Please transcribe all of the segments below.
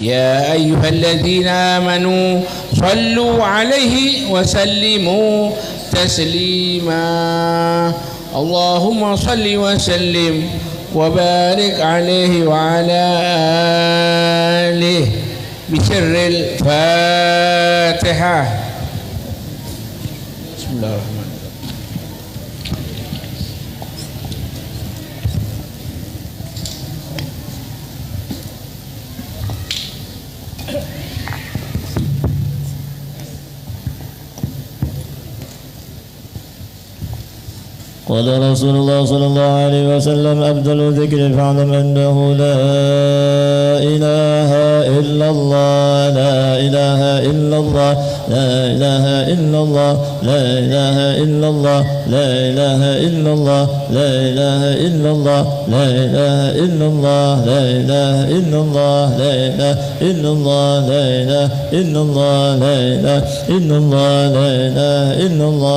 يا أيها الذين آمنوا صلوا عليه وسلموا تسليما اللهم صل وسلم وبارك عليه وعلى آله بسر الفاتحة. بسم الله الرحمن الرحيم. قال رسول الله صلى الله عليه وسلم أفضل الذكر فاعلم أنه لا إله إلا الله لا إله إلا الله لا إله إلا الله لا إله إلا الله لا إله إلا الله لا إله إلا الله لا إله إلا الله لا إله إلا الله لا إله إلا الله لا إله إلا الله لا إله إلا الله لا إله إلا الله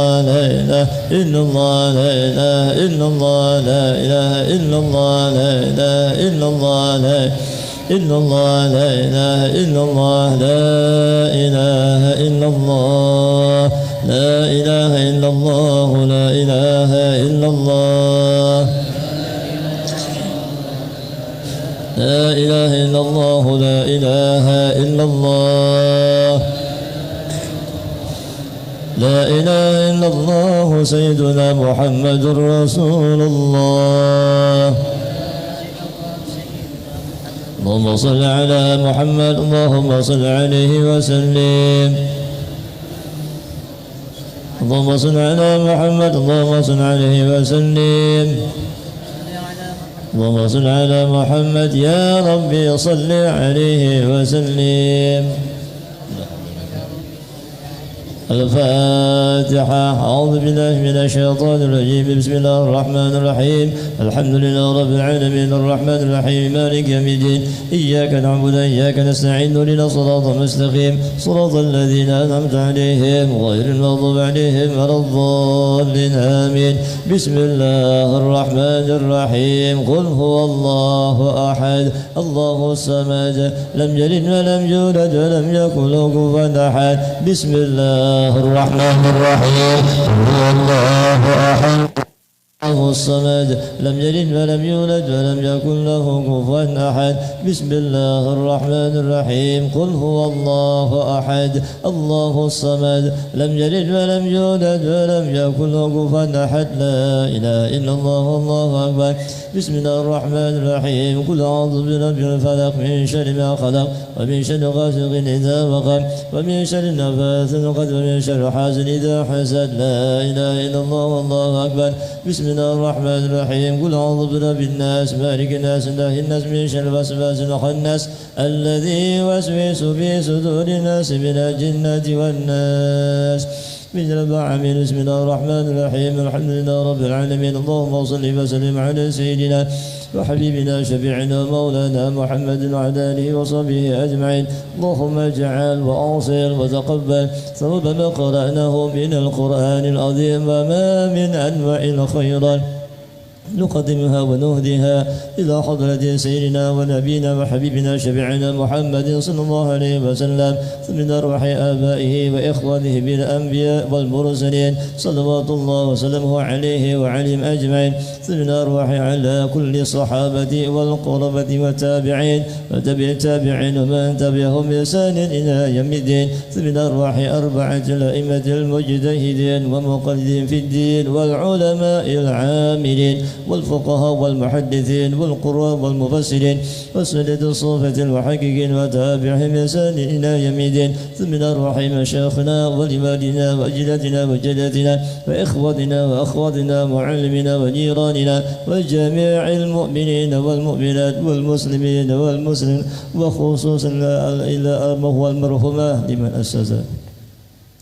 لا إله إلا الله لا إله إلا الله لا إله إلا الله لا إله إلا الله لا إلا الله لا إله إلا الله لا إله إلا الله لا إله إلا الله لا إله إلا الله لا إله إلا الله لا إله إلا الله لا إله إلا الله سيدنا محمد رسول الله. اللهم صل على محمد اللهم صل عليه وسلم. اللهم صل على محمد اللهم صل عليه وسلم. اللهم صل على محمد يا ربي صل عليه وسلم. الفاتحة. أعوذ بالله من الشيطان الرجيم. بسم الله الرحمن الرحيم. الحمد لله رب العالمين الرحمن الرحيم مالك يوم الدين إياك نعبد وإياك نستعين اهدنا الصراط المستقيم صراط الذين أنعمت عليهم غير المغضوب عليهم ولا الضالين آمين. بسم الله الرحمن الرحيم. قل هو الله أحد الله الصمد لم يلد ولم يولد ولم يكن له كفوا أحد. بسم الله الرحمن الرحيم. هو الله أحد الله الصمد لم يلد ولم يولد ولم يكن له كفوا أحد. بسم الله الرحمن الرحيم. قل هو الله أحد الله الصمد لم يلد ولم يولد ولم يكن له كفوا أحد. لا إله إلا الله والله أكبر. بسم الله الرحمن الرحيم. قل أعوذ برب الفلق من شر ما خلق ومن شر غاسق إذا وقب ومن شر النفاثات في العقد ومن شر حاسد إذا حسد. لا إله إلا الله والله أكبر. بسم الله الرحمن الرحيم. قل أعوذ برب الناس مالك الناس إله الناس من شر الوسواس الخناس الذي يوسوس في صدور الناس من الجنة والناس. بسم الله الرحمن الرحيم. الحمد لله رب العالمين اللهم صل وسلم على سيدنا وحبيبنا شفيعنا مولانا محمد وعلى آله وصحبه أجمعين. اللهم اجعل وأوصل وتقبل ثواب ما قرأناه من القرآن العظيم وما من أنواع الخيرات نقدمها ونهديها إلى حضرة سيدنا ونبينا وحبيبنا شفيعنا محمد صلى الله عليه وسلم من أرواح آبائه وإخوانه من الأنبياء والمرسلين صلوات الله وسلامه عليه وعليهم أجمعين. من أرواح على كل الصحابة والقربة والتابعين وتبع التابعين ومن تبعهم بإحسان إلى يوم الدين. من أرواح أربعة الأئمة المجتهدين ومقلدين في الدين والعلماء العاملين والفقهاء والمحدثين والقراء والمفسرين والسنة الصوفة المحققين وتابعهم بإحسان إلى يوم الدين. من أرواح مشايخنا ولوالدنا وأجدادنا وجداتنا وإخوتنا وأخواتنا ومعلمنا وجيراننا وجميع المؤمنين والمؤمنات والمسلمين والمسلمين وخصوصا إلى هو المرحومة لمن أسس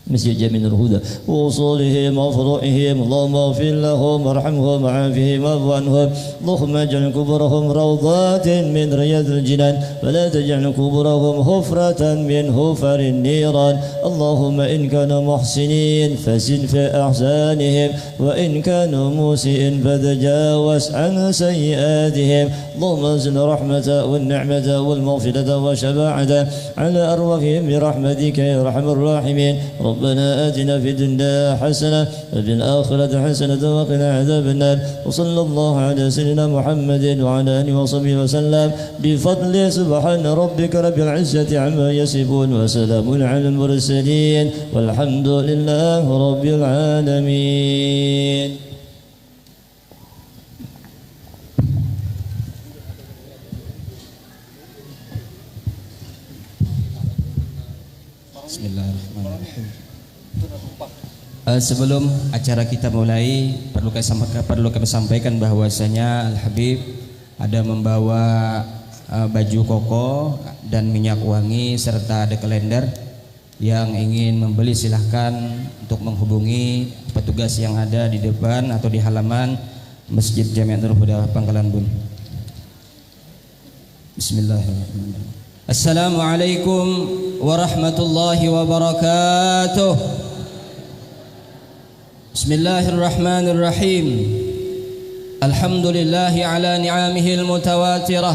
مسجد جميع الهدى ووصولهم وفروعهم. اللهم اغفر لهم وارحمهم وعافهم واعف عنهم. اللهم اجعل قبورهم روضات من رياض الجنان ولا تجعل قبورهم حفرة من حفر النيران. اللهم إن كانوا محسنين فزد في أحسانهم وإن كانوا مسيئين فتجاوز عن سيئاتهم. اللهم أنزل الرحمة والنعمة والمغفرة والشفاعة على أرواحهم برحمتك يا أرحم الراحمين. ربنا آتنا في الدنيا حسنة وفي الآخرة حسنة وقنا عذاب النار. وصلى الله على سيدنا محمد وعلى آله وصحبه وسلم بفضل سبحان ربك رب العزة عما يصفون وسلام على المرسلين والحمد لله رب العالمين. Bismillahirrahmanirrahim. Sebelum acara kita mulai, perlu kami sampaikan bahwasanya Al-Habib ada membawa baju koko dan minyak wangi serta ada kalender. Yang ingin membeli silahkan untuk menghubungi petugas yang ada di depan atau di halaman Masjid Jamiatul Huda Pangkalan Bun. Bismillahirrahmanirrahim. Assalamualaikum warahmatullahi wabarakatuh. Bismillahirrahmanirrahim. Alhamdulillahi ala ni'amihil mutawatirah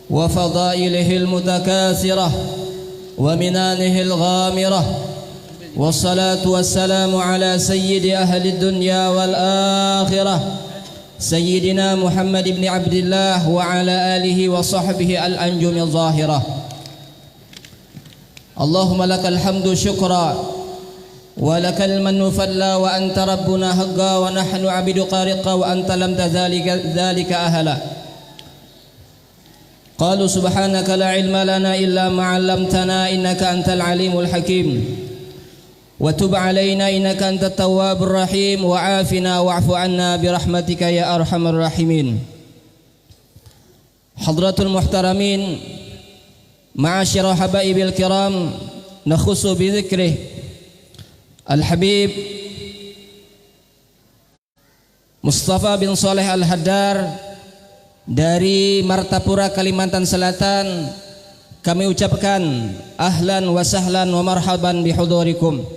wa fadailihil mutakathirah wa minanihil ghamirah. Wassalatu wassalamu ala sayyidi ahli dunya wal akhirah Sayyidina Muhammad ibn Abdullah wa ala alihi wa sahbihi al-anjumi zahirah. Allahumma lakal hamdu syukra wa lakal mannu falla wa anta rabbuna haqqa wa nahnu abidu qariqa wa anta lam tadhalika ahala. Qalu subhanaka la ilma lana illa ma 'allamtana innaka antal alimul hakim. Wa tub 'alaina innaka antat tawwabur rahim wa 'afina wa'fu 'anna bi rahmatika ya arhamar rahimin. Hadratul muhtaramin, ma'asyiral habaibil kiram, nakhussu bi dzikrih Al-Habib Mustafa bin Saleh Al-Haddar dari Martapura, Kalimantan Selatan. Kami ucapkan ahlan wa sahlan wa marhaban bihudurikum.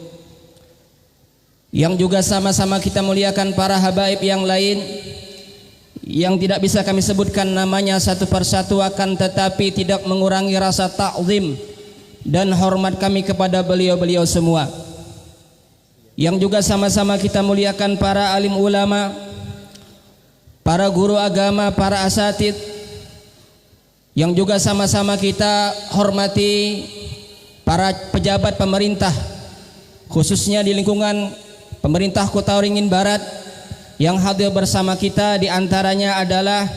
Yang juga sama-sama kita muliakan para habaib yang lain yang tidak bisa kami sebutkan namanya satu persatu, akan tetapi tidak mengurangi rasa ta'zim dan hormat kami kepada beliau-beliau semua. Yang juga sama-sama kita muliakan para alim ulama, para guru agama, para asatid. Yang juga sama-sama kita hormati para pejabat pemerintah, khususnya di lingkungan pemerintah Kota Waringin Barat. Yang hadir bersama kita diantaranya adalah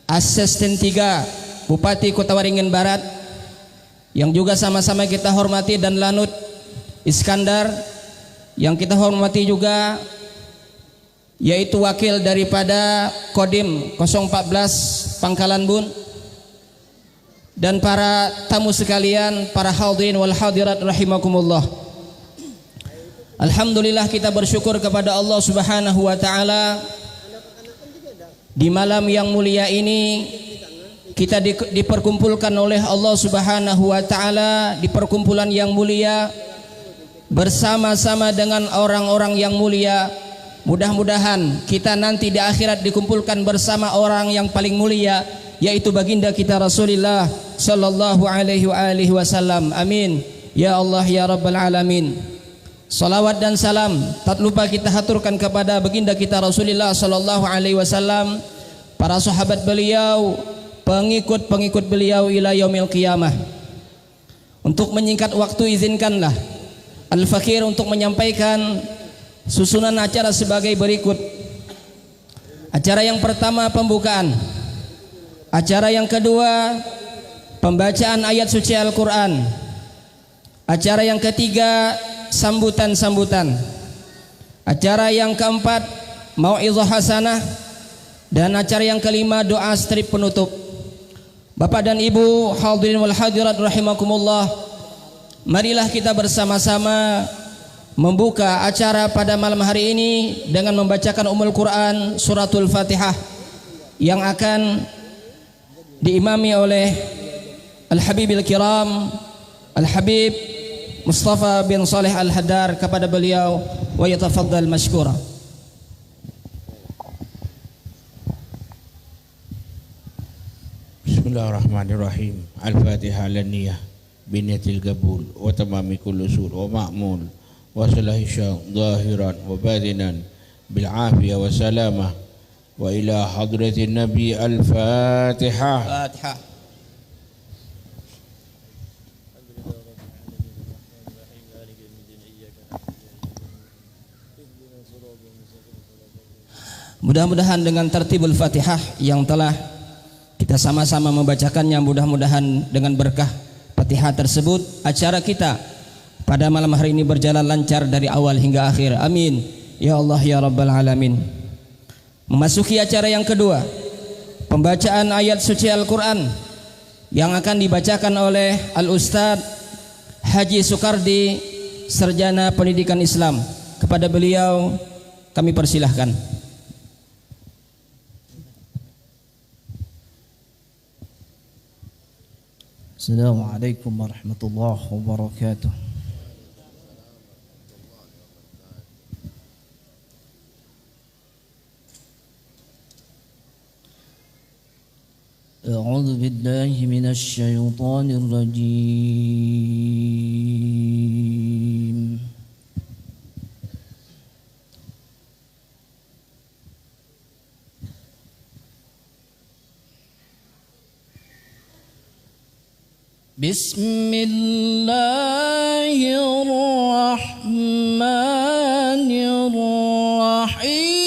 Asisten 3 Bupati Kota Waringin Barat, yang juga sama-sama kita hormati, dan Lanut Iskandar, yang kita hormati juga yaitu wakil daripada Kodim 014 Pangkalan Bun, dan para tamu sekalian, para hadirin wal hadirat rahimakumullah. Alhamdulillah, kita bersyukur kepada Allah Subhanahu wa taala di malam yang mulia ini kita diperkumpulkan oleh Allah Subhanahu wa taala di perkumpulan yang mulia bersama-sama dengan orang-orang yang mulia. Mudah-mudahan kita nanti di akhirat dikumpulkan bersama orang yang paling mulia, yaitu baginda kita Rasulullah sallallahu alaihi wasallam. Amin ya Allah ya rabbal alamin. Salawat dan salam tak lupa kita haturkan kepada baginda kita Rasulullah sallallahu alaihi wasallam, para sahabat beliau, pengikut-pengikut beliau ila yaumil qiyamah. Untuk menyingkat waktu, izinkanlah Al-Fakir untuk menyampaikan susunan acara sebagai berikut. Acara yang pertama pembukaan. Acara yang kedua pembacaan ayat suci Al-Quran. Acara yang ketiga sambutan-sambutan. Acara yang keempat mau'izah hasanah, dan acara yang kelima doa strip penutup. Bapak dan Ibu hadirin wal hadirat rahimakumullah, marilah kita bersama-sama membuka acara pada malam hari ini dengan membacakan Ummul Quran suratul Fatihah yang akan diimami oleh Al-Habibil Kiram Al-Habib Mustafa bin Saleh Al-Haddar. Kepada beliau, wa yatafaddal mashkura. Bismillahirrahmanirrahim. Al-Fatihah al-niyah biniyatil qabul wa tamami kulli usul wa ma'mul wa salahi syam zahiran wa batinan bil afiyah wa salamah wa ila hadratin nabi al-Fatihah. Fatihah. Mudah-mudahan dengan tertibul Fatihah yang telah kita sama-sama membacakannya, mudah-mudahan dengan berkah Fatihah tersebut acara kita pada malam hari ini berjalan lancar dari awal hingga akhir. Amin ya Allah ya Rabbal Alamin. Memasuki acara yang kedua, pembacaan ayat suci Al-Quran yang akan dibacakan oleh Al-Ustadz Haji Soekardi, Sarjana Pendidikan Islam. Kepada beliau kami persilahkan. Assalamualaikum warahmatullahi wabarakatuh. A'udzu billahi minasy syaithanir rajim. Bismillahirrahmanirrahim.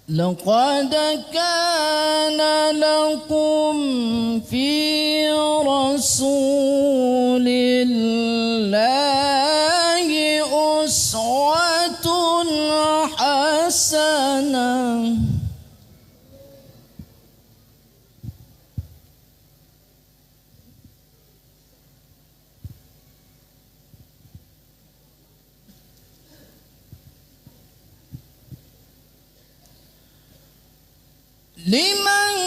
لقد كان لكم في رسول الله أسوة حسنة لمن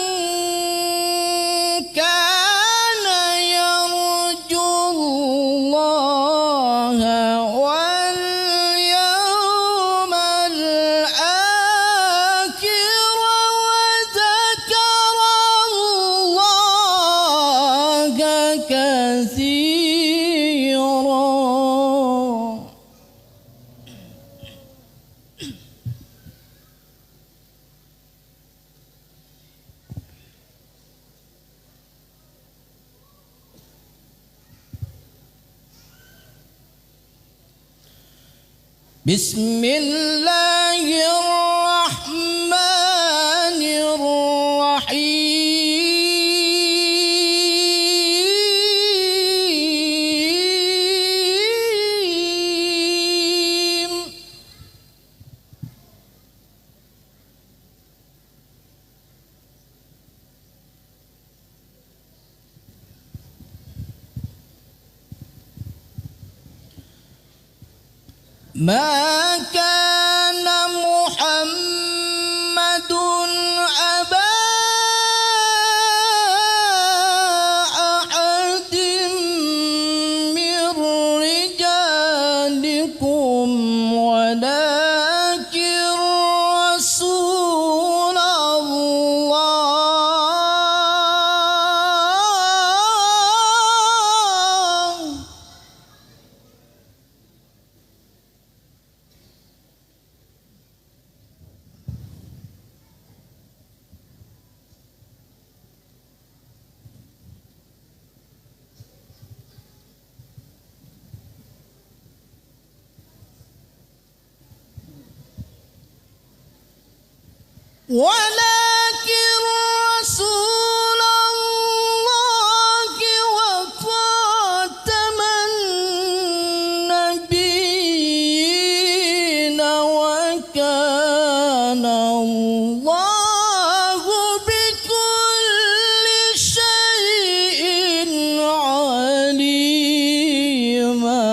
كان يرجو الله واليوم الآخر وذكر الله كثيرا. بسم الله الرحمن الرحيم. ما كان محمد أبا أحد من رجالكم ولكن رسول الله. ولكن رسول الله وخاتم النبيين وكان الله بكل شيء عليما.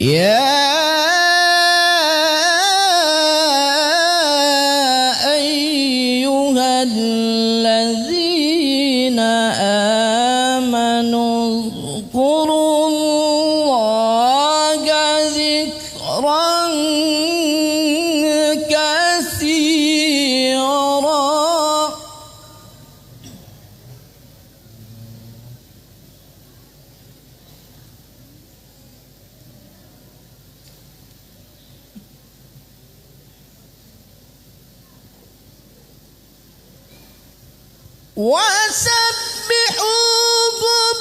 يا أيها الذين آمنوا اذكروا الله ذكرا كثيرا وسبحوه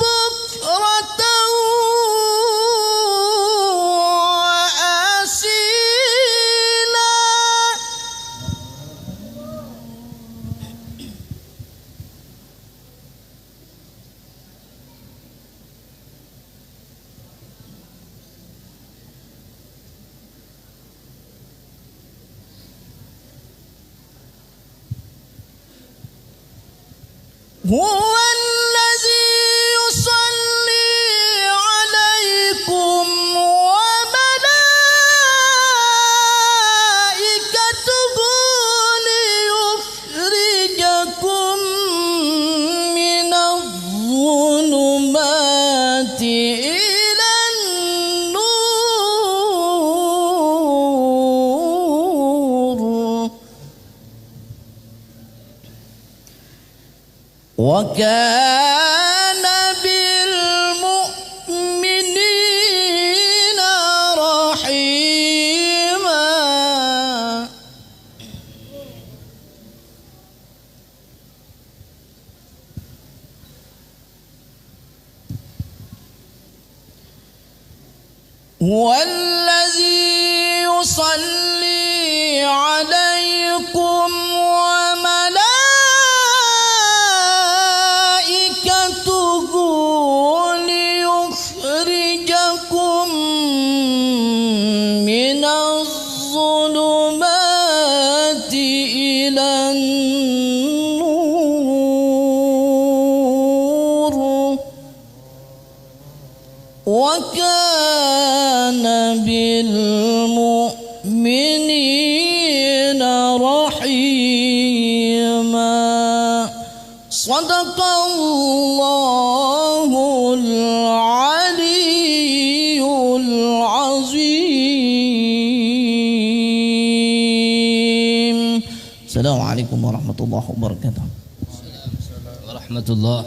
بكرة وأصيلا هو الذي يصلي عليكم وملائكته ليخرجكم من الظلمات إلى النور وكان بالمؤمنين رحيما هو الذي يصلي عليكم وملائكته ليخرجكم من الظلمات إلى النور وكان بالمؤمنين رحيما صدق الله العلي العظيم. السلام عليكم ورحمة الله وبركاته. Warahmatullah.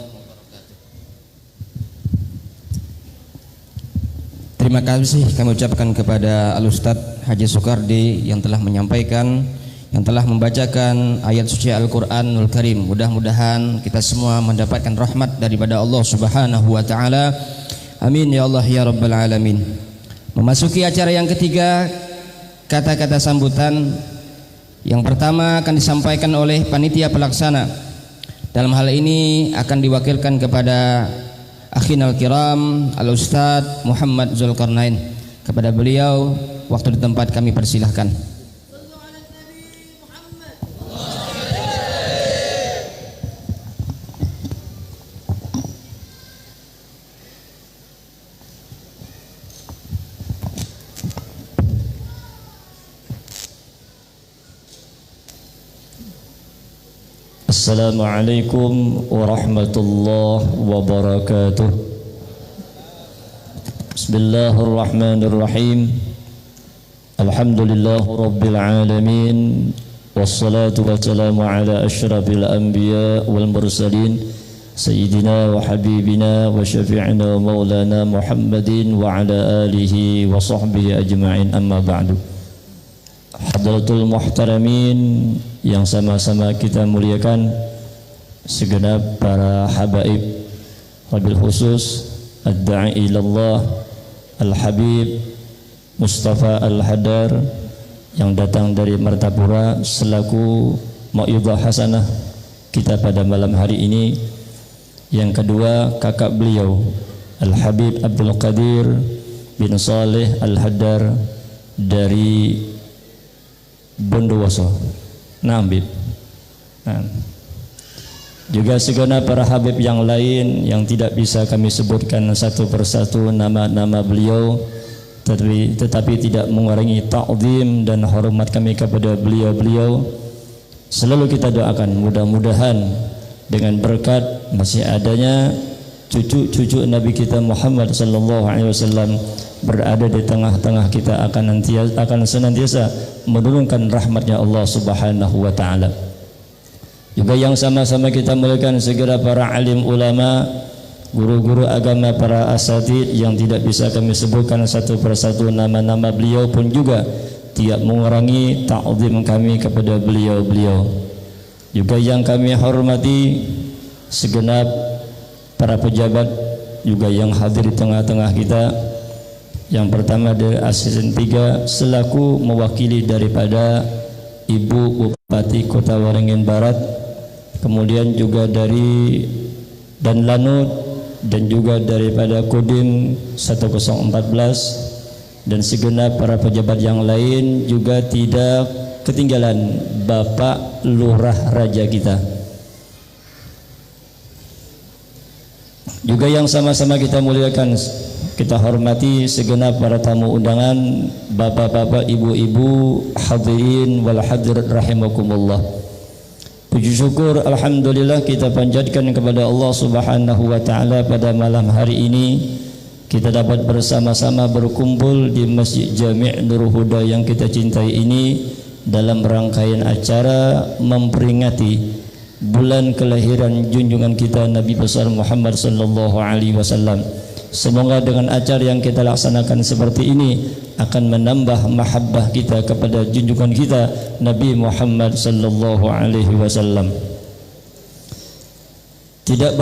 Terima kasih kami ucapkan kepada Al-Ustadz Haji Soekardi yang telah menyampaikan, yang telah membacakan ayat suci Al-Quranul Karim. Mudah-mudahan kita semua mendapatkan rahmat daripada Allah Subhanahu wa Ta'ala. Amin ya Allah ya Rabbal Alamin. Memasuki acara yang ketiga, kata-kata sambutan yang pertama akan disampaikan oleh panitia pelaksana. Dalam hal ini akan diwakilkan kepada Akhinal Kiram Al-Ustadz Muhammad Zulkarnain. Kepada beliau waktu di tempat kami persilahkan. Assalamualaikum warahmatullahi wabarakatuh. Bismillahirrahmanirrahim. Alhamdulillahi rabbil alamin. Wassalatu wassalamu ala asyrafil anbiya wal mursalin Sayyidina wa habibina wa syafi'ina wa maulana Muhammadin wa ala alihi wa sahbihi ajma'in, amma ba'du. Hadratul muhtaramin yang sama-sama kita muliakan, segenap para habaib, wabil khusus ad-da'i ilallah Al-Habib Mustafa Al-Hadar yang datang dari Martapura selaku mau'idhah hasanah kita pada malam hari ini. Yang kedua, kakak beliau Al-Habib Abdul Qadir bin Saleh Al-Hadar dari Bondowoso. Nambib. Nah, juga segenap para habib yang lain yang tidak bisa kami sebutkan satu persatu nama-nama beliau, tetapi tidak mengurangi ta'zim dan hormat kami kepada beliau-beliau. Selalu kita doakan mudah-mudahan dengan berkat masih adanya cucu-cucu Nabi kita Muhammad sallallahu alaihi wasallam berada di tengah-tengah kita akan senantiasa menurunkan rahmatnya Allah Subhanahu wa taala. Juga yang sama-sama kita muliakan segera para alim ulama, guru-guru agama, para asatid yang tidak bisa kami sebutkan satu persatu nama-nama beliau pun juga tidak mengurangi ta'zim kami kepada beliau-beliau. Juga yang kami hormati segenap para pejabat juga yang hadir di tengah-tengah kita. Yang pertama dari asisten 3 selaku mewakili daripada Ibu Bupati Kota Waringin Barat, kemudian juga dari Danlanut dan juga daripada Kodim 1014 dan segenap para pejabat yang lain, juga tidak ketinggalan Bapak Lurah Raja kita. Juga yang sama-sama kita muliakan, kita hormati segenap para tamu undangan, bapak-bapak, ibu-ibu, hadirin wal hadirat rahimakumullah. Puji syukur alhamdulillah kita panjatkan kepada Allah Subhanahu wa taala pada malam hari ini kita dapat bersama-sama berkumpul di Masjid Jami' Nurul Huda yang kita cintai ini dalam rangkaian acara memperingati bulan kelahiran junjungan kita Nabi besar Muhammad sallallahu alaihi wasallam. Semoga dengan acara yang kita laksanakan seperti ini akan menambah mahabbah kita kepada junjungan kita Nabi Muhammad sallallahu alaihi wasallam. Tidak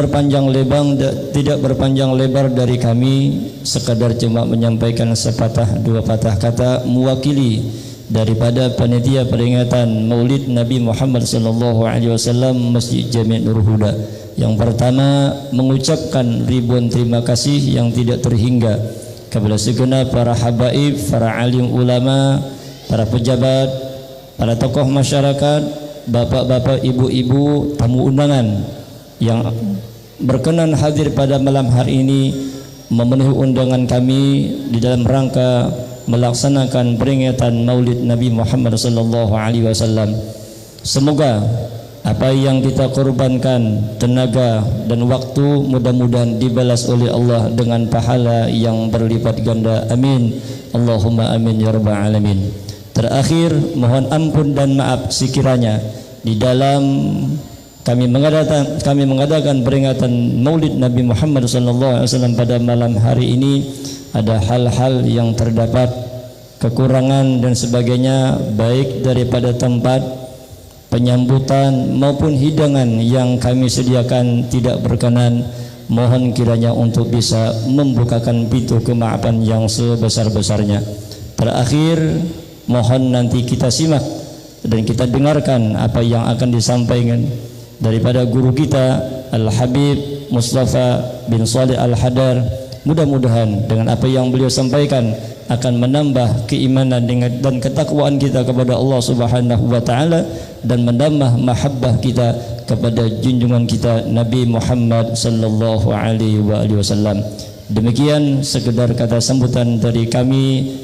berpanjang lebar dari kami, sekadar cuma menyampaikan sepatah dua patah kata mewakili daripada panitia peringatan Maulid Nabi Muhammad sallallahu alaihi wasallam Masjid Jami' Nurul Huda. Yang pertama, mengucapkan ribuan terima kasih yang tidak terhingga kepada segenap para habaib, para alim ulama, para pejabat, para tokoh masyarakat, bapak-bapak, ibu-ibu, tamu undangan yang berkenan hadir pada malam hari ini memenuhi undangan kami di dalam rangka melaksanakan peringatan Maulid Nabi Muhammad sallallahu alaihi wasallam. Semoga apa yang kita korbankan tenaga dan waktu mudah-mudahan dibalas oleh Allah dengan pahala yang berlipat ganda. Amin. Allahumma amin ya rabbal alamin. Terakhir, mohon ampun dan maaf sekiranya di dalam kami mengadakan peringatan Maulid Nabi Muhammad sallallahu alaihi wasallam pada malam hari ini ada hal-hal yang terdapat kekurangan dan sebagainya, baik daripada tempat penyambutan maupun hidangan yang kami sediakan tidak berkenan. Mohon kiranya untuk bisa membukakan pintu kemaafan yang sebesar-besarnya. Terakhir, mohon nanti kita simak dan kita dengarkan apa yang akan disampaikan daripada guru kita Al-Habib Mustafa bin Salih Al-Hadar. Mudah-mudahan dengan apa yang beliau sampaikan akan menambah keimanan dan ketakwaan kita kepada Allah Subhanahu wa taala dan menambah mahabbah kita kepada junjungan kita Nabi Muhammad sallallahu alaihi wasallam. Demikian sekedar kata sambutan dari kami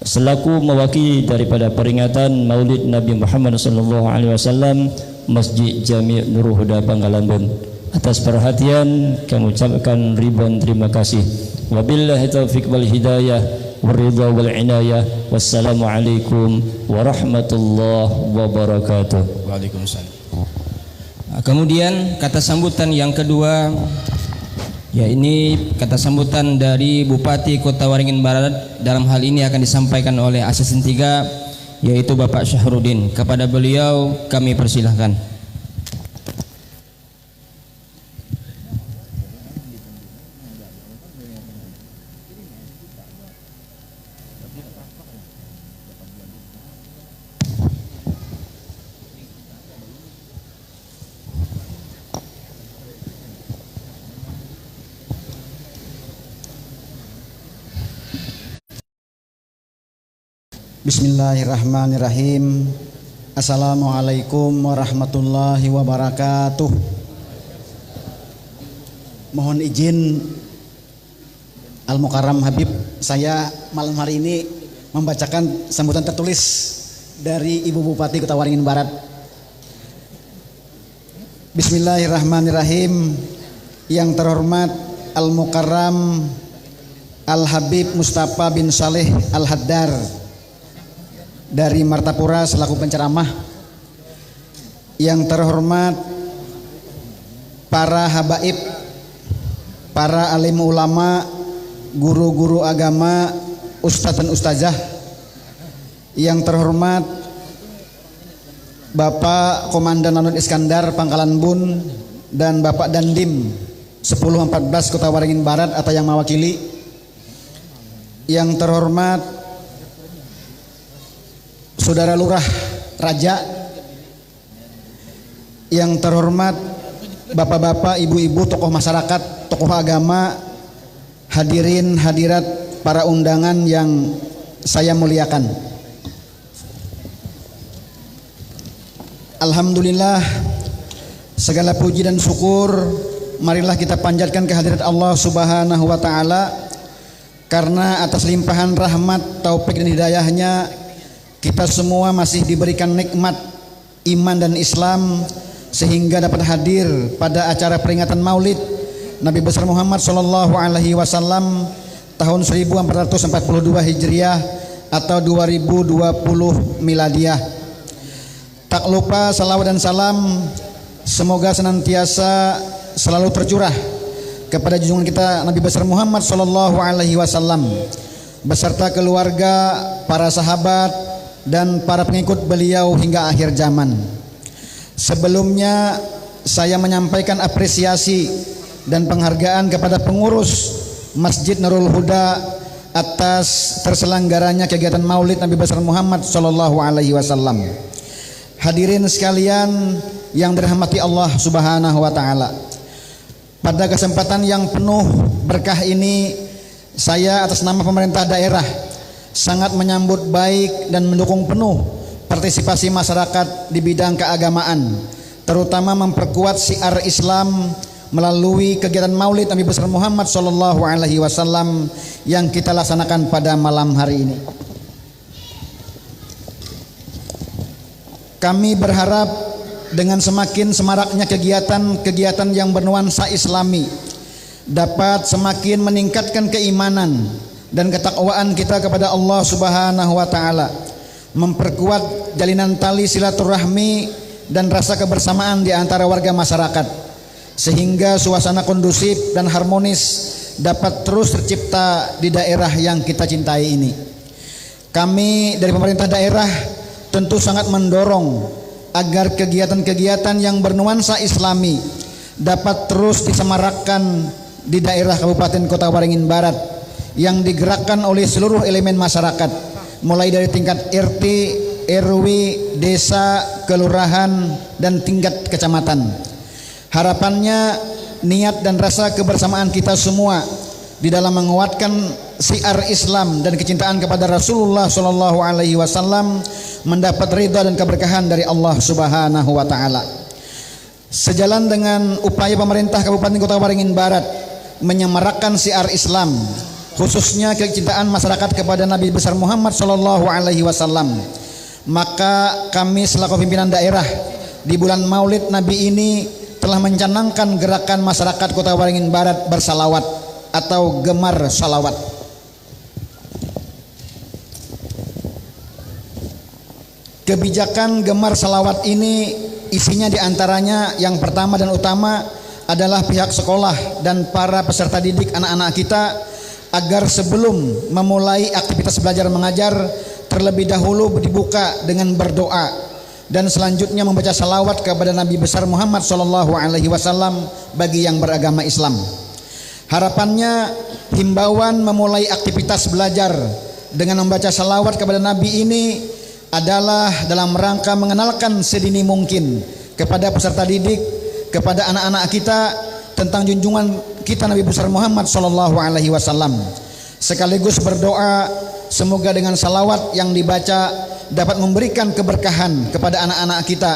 selaku mewakili daripada peringatan Maulid Nabi Muhammad sallallahu alaihi wasallam Masjid Jami' Nurul Huda Pangkalan Bun. Atas perhatian kami ucapkan ribuan terima kasih. Wabillahi taufiq wal hidayah waridha wal inayah. Wassalamualaikum warahmatullahi wabarakatuh. Waalaikumsalam. Kemudian kata sambutan yang kedua, ya ini kata sambutan dari Bupati Kota Waringin Barat. Dalam hal ini akan disampaikan oleh asisten 3 yaitu Bapak Syahrudin. Kepada beliau kami persilahkan. Bismillahirrahmanirrahim. Assalamualaikum warahmatullahi wabarakatuh. Mohon izin Al-Mukarram Habib, saya malam hari ini membacakan sambutan tertulis dari Ibu Bupati Kota Waringin Barat. Bismillahirrahmanirrahim. Yang terhormat Al-Mukarram Al-Habib Mustafa bin Saleh Al-Haddar dari Martapura selaku penceramah. Yang terhormat para habaib, para alim ulama, guru-guru agama, ustadz dan ustazah. Yang terhormat Bapak Komandan Lanut Iskandar Pangkalan Bun dan Bapak Dandim 1014 Kota Waringin Barat atau yang mewakili. Yang terhormat Saudara Lurah Raja. Yang terhormat bapak-bapak, ibu-ibu, tokoh masyarakat, tokoh agama, hadirin hadirat para undangan yang saya muliakan. Alhamdulillah, segala puji dan syukur marilah kita panjatkan kehadirat Allah Subhanahu wa taala, karena atas limpahan rahmat, taufik dan hidayahnya kita semua masih diberikan nikmat iman dan Islam sehingga dapat hadir pada acara peringatan Maulid Nabi besar Muhammad sallallahu alaihi wasallam tahun 1442 Hijriah atau 2020 Miladiah. Tak lupa salawat dan salam semoga senantiasa selalu tercurah kepada junjungan kita Nabi besar Muhammad sallallahu alaihi wasallam beserta keluarga, para sahabat dan para pengikut beliau hingga akhir zaman. Sebelumnya saya menyampaikan apresiasi dan penghargaan kepada pengurus Masjid Nurul Huda atas terselenggaranya kegiatan Maulid Nabi besar Muhammad sallallahu alaihi wasallam. Hadirin sekalian yang dirahmati Allah Subhanahu wa taala. Pada kesempatan yang penuh berkah ini, saya atas nama pemerintah daerah sangat menyambut baik dan mendukung penuh partisipasi masyarakat di bidang keagamaan, terutama memperkuat syiar Islam melalui kegiatan Maulid Nabi besar Muhammad sallallahu alaihi wasallam yang kita laksanakan pada malam hari ini. Kami berharap dengan semakin semaraknya kegiatan-kegiatan yang bernuansa Islami dapat semakin meningkatkan keimanan dan ketakwaan kita kepada Allah Subhanahu wa taala, memperkuat jalinan tali silaturahmi dan rasa kebersamaan di antara warga masyarakat, sehingga suasana kondusif dan harmonis dapat terus tercipta di daerah yang kita cintai ini. Kami dari pemerintah daerah tentu sangat mendorong agar kegiatan-kegiatan yang bernuansa Islami dapat terus disemarakkan di daerah Kabupaten Kota Waringin Barat yang digerakkan oleh seluruh elemen masyarakat, mulai dari tingkat RT, RW, desa, kelurahan, dan tingkat kecamatan. Harapannya niat dan rasa kebersamaan kita semua di dalam menguatkan syiar Islam dan kecintaan kepada Rasulullah sallallahu alaihi wasallam mendapat ridha dan keberkahan dari Allah Subhanahu wa taala. Sejalan dengan upaya pemerintah Kabupaten Kota Waringin Barat menyemarakkan syiar Islam, khususnya kecintaan masyarakat kepada Nabi besar Muhammad sallallahu alaihi wasallam, maka kami selaku pimpinan daerah di bulan Maulid Nabi ini telah mencanangkan gerakan masyarakat Kota Waringin Barat bersalawat atau gemar salawat. Kebijakan gemar salawat ini isinya diantaranya yang pertama dan utama adalah pihak sekolah dan para peserta didik anak-anak kita agar sebelum memulai aktivitas belajar mengajar terlebih dahulu dibuka dengan berdoa dan selanjutnya membaca salawat kepada Nabi besar Muhammad sallallahu alaihi wasallam bagi yang beragama Islam. Harapannya himbauan memulai aktivitas belajar dengan membaca salawat kepada Nabi ini adalah dalam rangka mengenalkan sedini mungkin kepada peserta didik, kepada anak-anak kita tentang junjungan kita Nabi besar Muhammad sallallahu alaihi wasallam, sekaligus berdoa semoga dengan salawat yang dibaca dapat memberikan keberkahan kepada anak-anak kita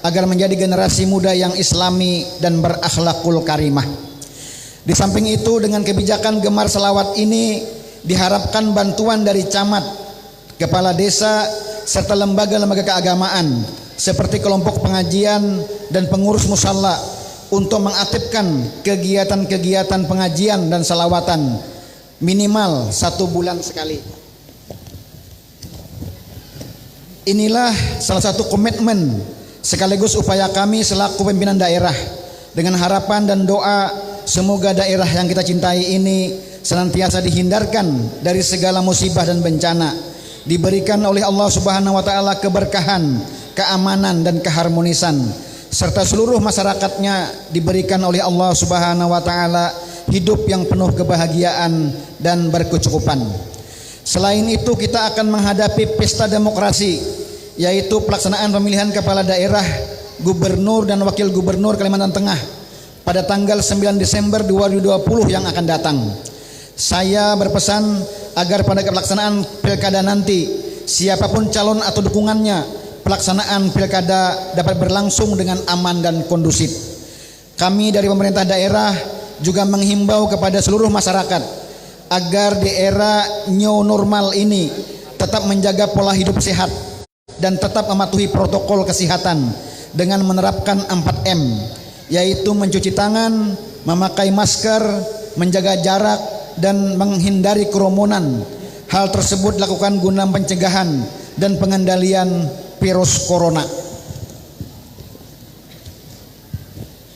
agar menjadi generasi muda yang islami dan berakhlakul karimah. Di samping itu, dengan kebijakan gemar selawat ini diharapkan bantuan dari camat, kepala desa, serta lembaga-lembaga keagamaan seperti kelompok pengajian dan pengurus musalla untuk mengaktifkan kegiatan-kegiatan pengajian dan salawatan minimal 1 bulan sekali. Inilah salah satu komitmen sekaligus upaya kami selaku pimpinan daerah, dengan harapan dan doa semoga daerah yang kita cintai ini senantiasa dihindarkan dari segala musibah dan bencana, diberikan oleh Allah Subhanahu wa taala keberkahan, keamanan dan keharmonisan, serta seluruh masyarakatnya diberikan oleh Allah Subhanahu wa taala hidup yang penuh kebahagiaan dan berkecukupan. Selain itu, kita akan menghadapi pesta demokrasi, yaitu pelaksanaan pemilihan kepala daerah, gubernur dan wakil gubernur Kalimantan Tengah pada tanggal 9 Desember 2020 yang akan datang. Saya berpesan agar pada pelaksanaan pilkada nanti, siapapun calon atau dukungannya, pelaksanaan pilkada dapat berlangsung dengan aman dan kondusif. Kami dari pemerintah daerah juga menghimbau kepada seluruh masyarakat agar di era new normal ini tetap menjaga pola hidup sehat dan tetap mematuhi protokol kesehatan dengan menerapkan 4M, yaitu mencuci tangan, memakai masker, menjaga jarak, dan menghindari kerumunan. Hal tersebut dilakukan guna pencegahan dan pengendalian virus corona.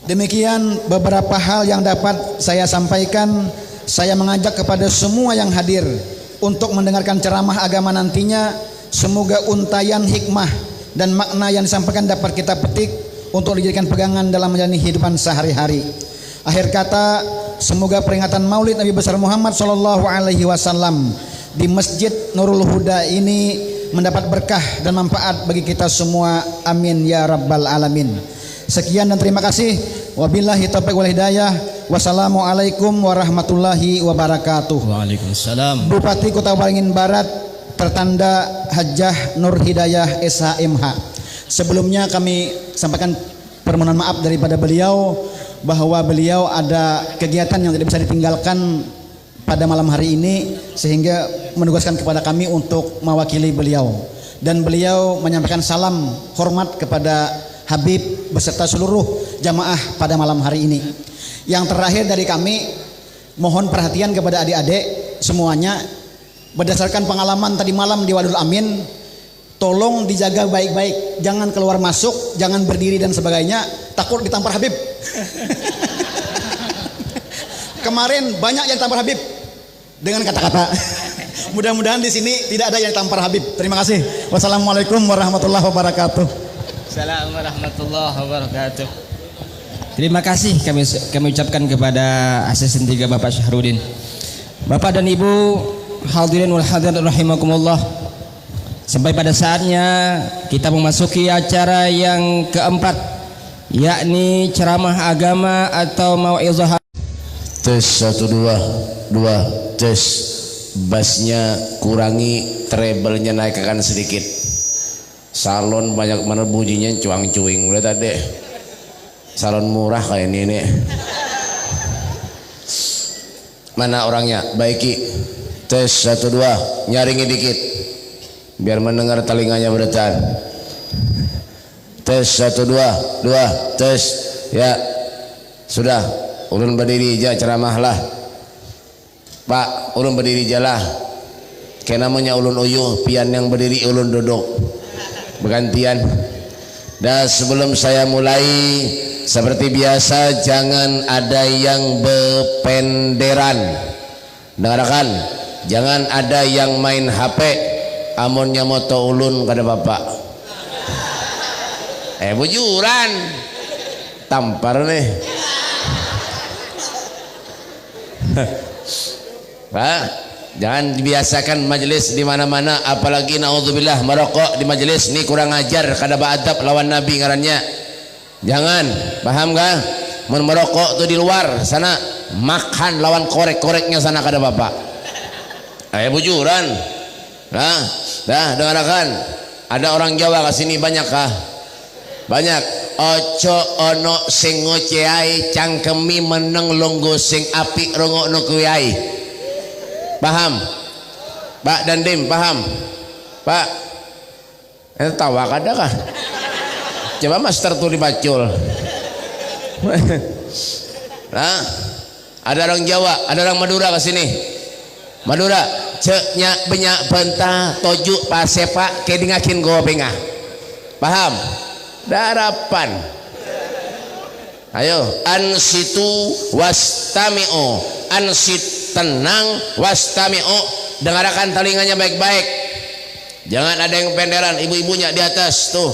Demikian beberapa hal yang dapat saya sampaikan. Saya mengajak kepada semua yang hadir untuk mendengarkan ceramah agama nantinya. Semoga untayan hikmah dan makna yang disampaikan dapat kita petik untuk dijadikan pegangan dalam menjalani kehidupan sehari-hari. Akhir kata, semoga peringatan Maulid Nabi besar Muhammad SAW di Masjid Nurul Huda ini mendapat berkah dan manfaat bagi kita semua. Amin ya rabbal alamin. Sekian dan terima kasih. Wabillahi taufiq wal hidayah. Wassalamualaikum warahmatullahi wabarakatuh. Waalaikumsalam. Bupati Kota Waringin Barat tertanda Hajjah Nur Hidayah SHMH. Sebelumnya kami sampaikan permohonan maaf daripada beliau bahwa beliau ada kegiatan yang tidak bisa ditinggalkan pada malam hari ini, sehingga menugaskan kepada kami untuk mewakili beliau, dan beliau menyampaikan salam hormat kepada Habib beserta seluruh jamaah pada malam hari ini. Yang terakhir dari kami, mohon perhatian kepada adik-adik semuanya. Berdasarkan pengalaman tadi malam di Wadul Amin, tolong dijaga baik-baik, jangan keluar masuk, jangan berdiri dan sebagainya, takut ditampar Habib. Kemarin banyak yang tampar Habib dengan kata-kata. Mudah-mudahan di sini tidak ada yang tampar Habib. Terima kasih. Wassalamualaikum warahmatullahi wabarakatuh. Assalamualaikum warahmatullahi wabarakatuh. Terima kasih kami ucapkan kepada Asisten 3 Bapak Syahrudin. Bapak dan Ibu hadirin wal hadirat rahimakumullah. Sampai pada saatnya kita memasuki acara yang keempat, yakni ceramah agama atau mau'izah. Tes 1 2 tes. Bassnya kurangi, treble-nya naikkan sedikit. Salon banyak mana bunyinya cuang-cuing. Udah tadi salon murah kayak ini nih. Mana orangnya? Baiki. Tes 1 2, nyaringi dikit biar mendengar telinganya berdetar. Tes 1 2 tes. Ya sudah, ulun berdiri aja ceramahlah. Pak, ulun berdiri aja lah. Kayak namanya ulun uyuh, pian yang berdiri ulun duduk bergantian. Dan sebelum saya mulai, seperti biasa jangan ada yang bependeran. Dengarkan, jangan ada yang main HP. Amonnya moto ulun kada bapak. Bujuran tampar nih. Pak, jangan dibiasakan majelis di mana-mana, apalagi naudzubillah merokok di majelis ini kurang ajar, kada beadab lawan Nabi ngarannya. Jangan, paham gak? Merokok tuh di luar sana, makan lawan korek-koreknya sana kada bapak. Bujuran. Dah dengarkan. Ada orang Jawa ke sini banyak kah? Banyak. ojo ono sing ngoceai cangkemi meneng longgo sing apik rongokno kuwi ai. Paham? Pak Dandim paham? Pak tawa kada kah? Coba master tuh dibacul. Nah, ada orang Jawa, ada orang Madura ke sini. Madura, ceknya banyak bentah tojuk pasepak kedingakin goa pengah. Paham? Darapan. Ayo, ansitu wastami'u. Ansit tenang wastami'u. Dengarkan telinganya baik-baik. Jangan ada yang penderan, ibu-ibunya di atas tuh.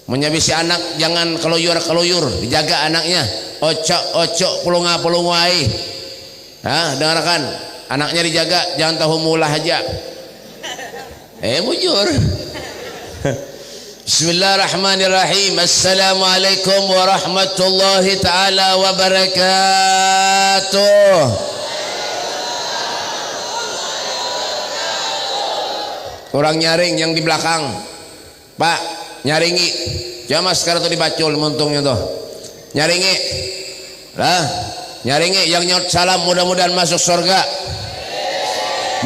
Menyabisi anak jangan keluyur, dijaga anaknya. Ocok pelunga-pelungai. Dengarkan, anaknya dijaga, jangan tahu mulah aja. Bujur. Bismillahirrahmanirrahim. Assalamualaikum warahmatullahi taala wabarakatuh. Kurang nyaring yang di belakang, Pak, nyaringi. Coba sekarang tuh dibacul muntungnya tuh. Nyaringi. Lah, nyaringi yang nyaut salam mudah-mudahan masuk surga.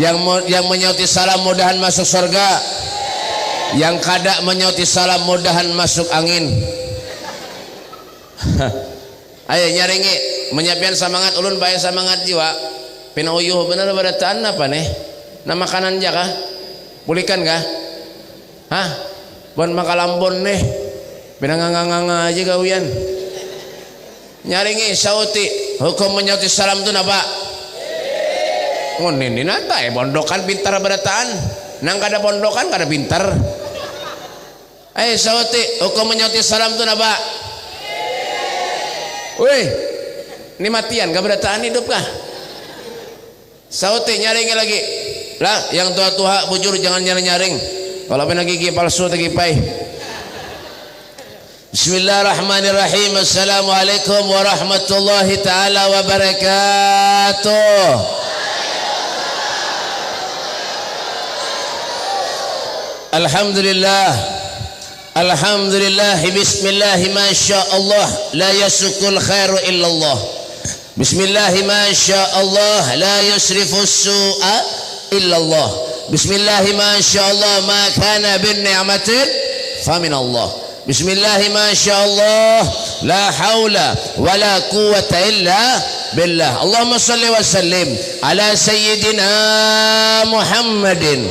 Yang menyauti salam mudahan masuk surga. Yang kada menyauti salam mudahan masuk angin. Ayo nyaringi, menyiapkan semangat ulun bae semangat jiwa. Pina uyuh bener berataan apa nih? Nama kanan aja kah? Pulihkan kah? Hah? Bon makalambon nih. Pina nganga aja kawian. Nyaringi sauti hukum menyauti salam tu napa? Ngonin nata bondokan pintar berataan. Nang kada bondokan kada pintar. Sauti hukum menyauti salam tu napa? Wih, ini matian gak berataan hidup kah? Sauti nyaringi lagi. Lah, yang tua-tua bujur jangan nyaring-nyaring. Kalau pena gigi palsu tegipai. Bismillahirrahmanirrahim. Assalamualaikum warahmatullahi taala wabarakatuh. Alhamdulillah. Alhamdulillah. Bismillah masyaallah la yasukul khairu illallah. Bismillah masyaallah la yusrifu su'a illallah. Bismillah masyaallah ma kana bin ni'matin famin Allah. Bismillah masyaallah la haula wala quwwata illa billah. Allahumma salli wa sallim ala sayyidina Muhammadin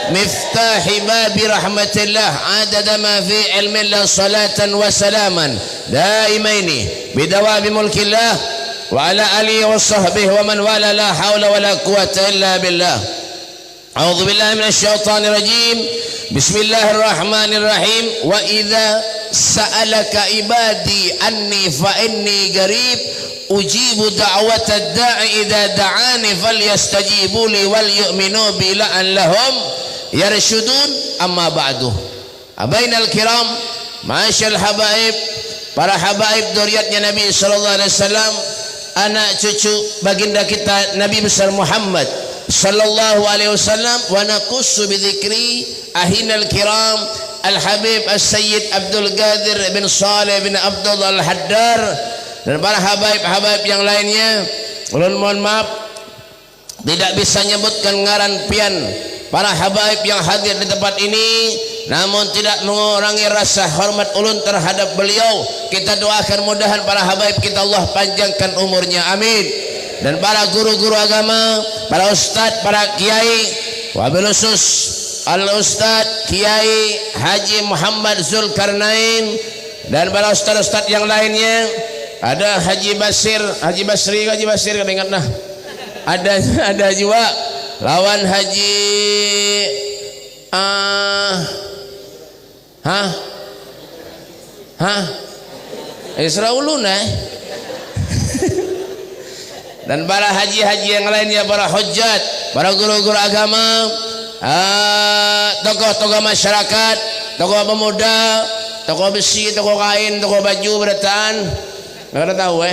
مفتاح باب رحمة الله عدد ما في علم الله صلاة وسلاما دائمين بدوام ملك الله وعلى آله وصحبه ومن والاه لا حول ولا قوة إلا بالله. أعوذ بالله من الشيطان الرجيم. بسم الله الرحمن الرحيم. وإذا سألك عبادي أني فإني قريب أجيب دعوة الداعي إذا دعاني فليستجيبوا لي وليؤمنوا بي لعلهم yarsyudun. Amma ba'du. Abainal kiram, masyal habaib, para habaib dzurriyyatnya Nabi sallallahu alaihi wasallam, anak cucu baginda kita Nabi besar Muhammad sallallahu alaihi wasallam, wa naqussu bi dzikri ahinal kiram al habib as-sayyid Abdul Qadir bin Saleh bin Abdul Al-Haddar dan para habaib-habaib yang lainnya. Ulun mohon maaf tidak bisa nyebutkan ngaran pian para habaib yang hadir di tempat ini, namun tidak mengurangi rasa hormat ulun terhadap beliau. Kita doakan mudahan para habaib kita Allah panjangkan umurnya, amin. Dan para guru-guru agama, para ustadz, para kiai, wabil khusus al-ustadz Kiai Haji Muhammad Zulkarnain dan para ustadz-ustadz yang lainnya. Ada Haji Basri kan ingat nah. Ada juga lawan Haji Isra ulun dan para haji-haji yang lainnya, para hujjat, para guru-guru agama, tokoh-tokoh masyarakat, tokoh pemuda, tokoh besi, tokoh kain, tokoh baju berataan, nggak tahu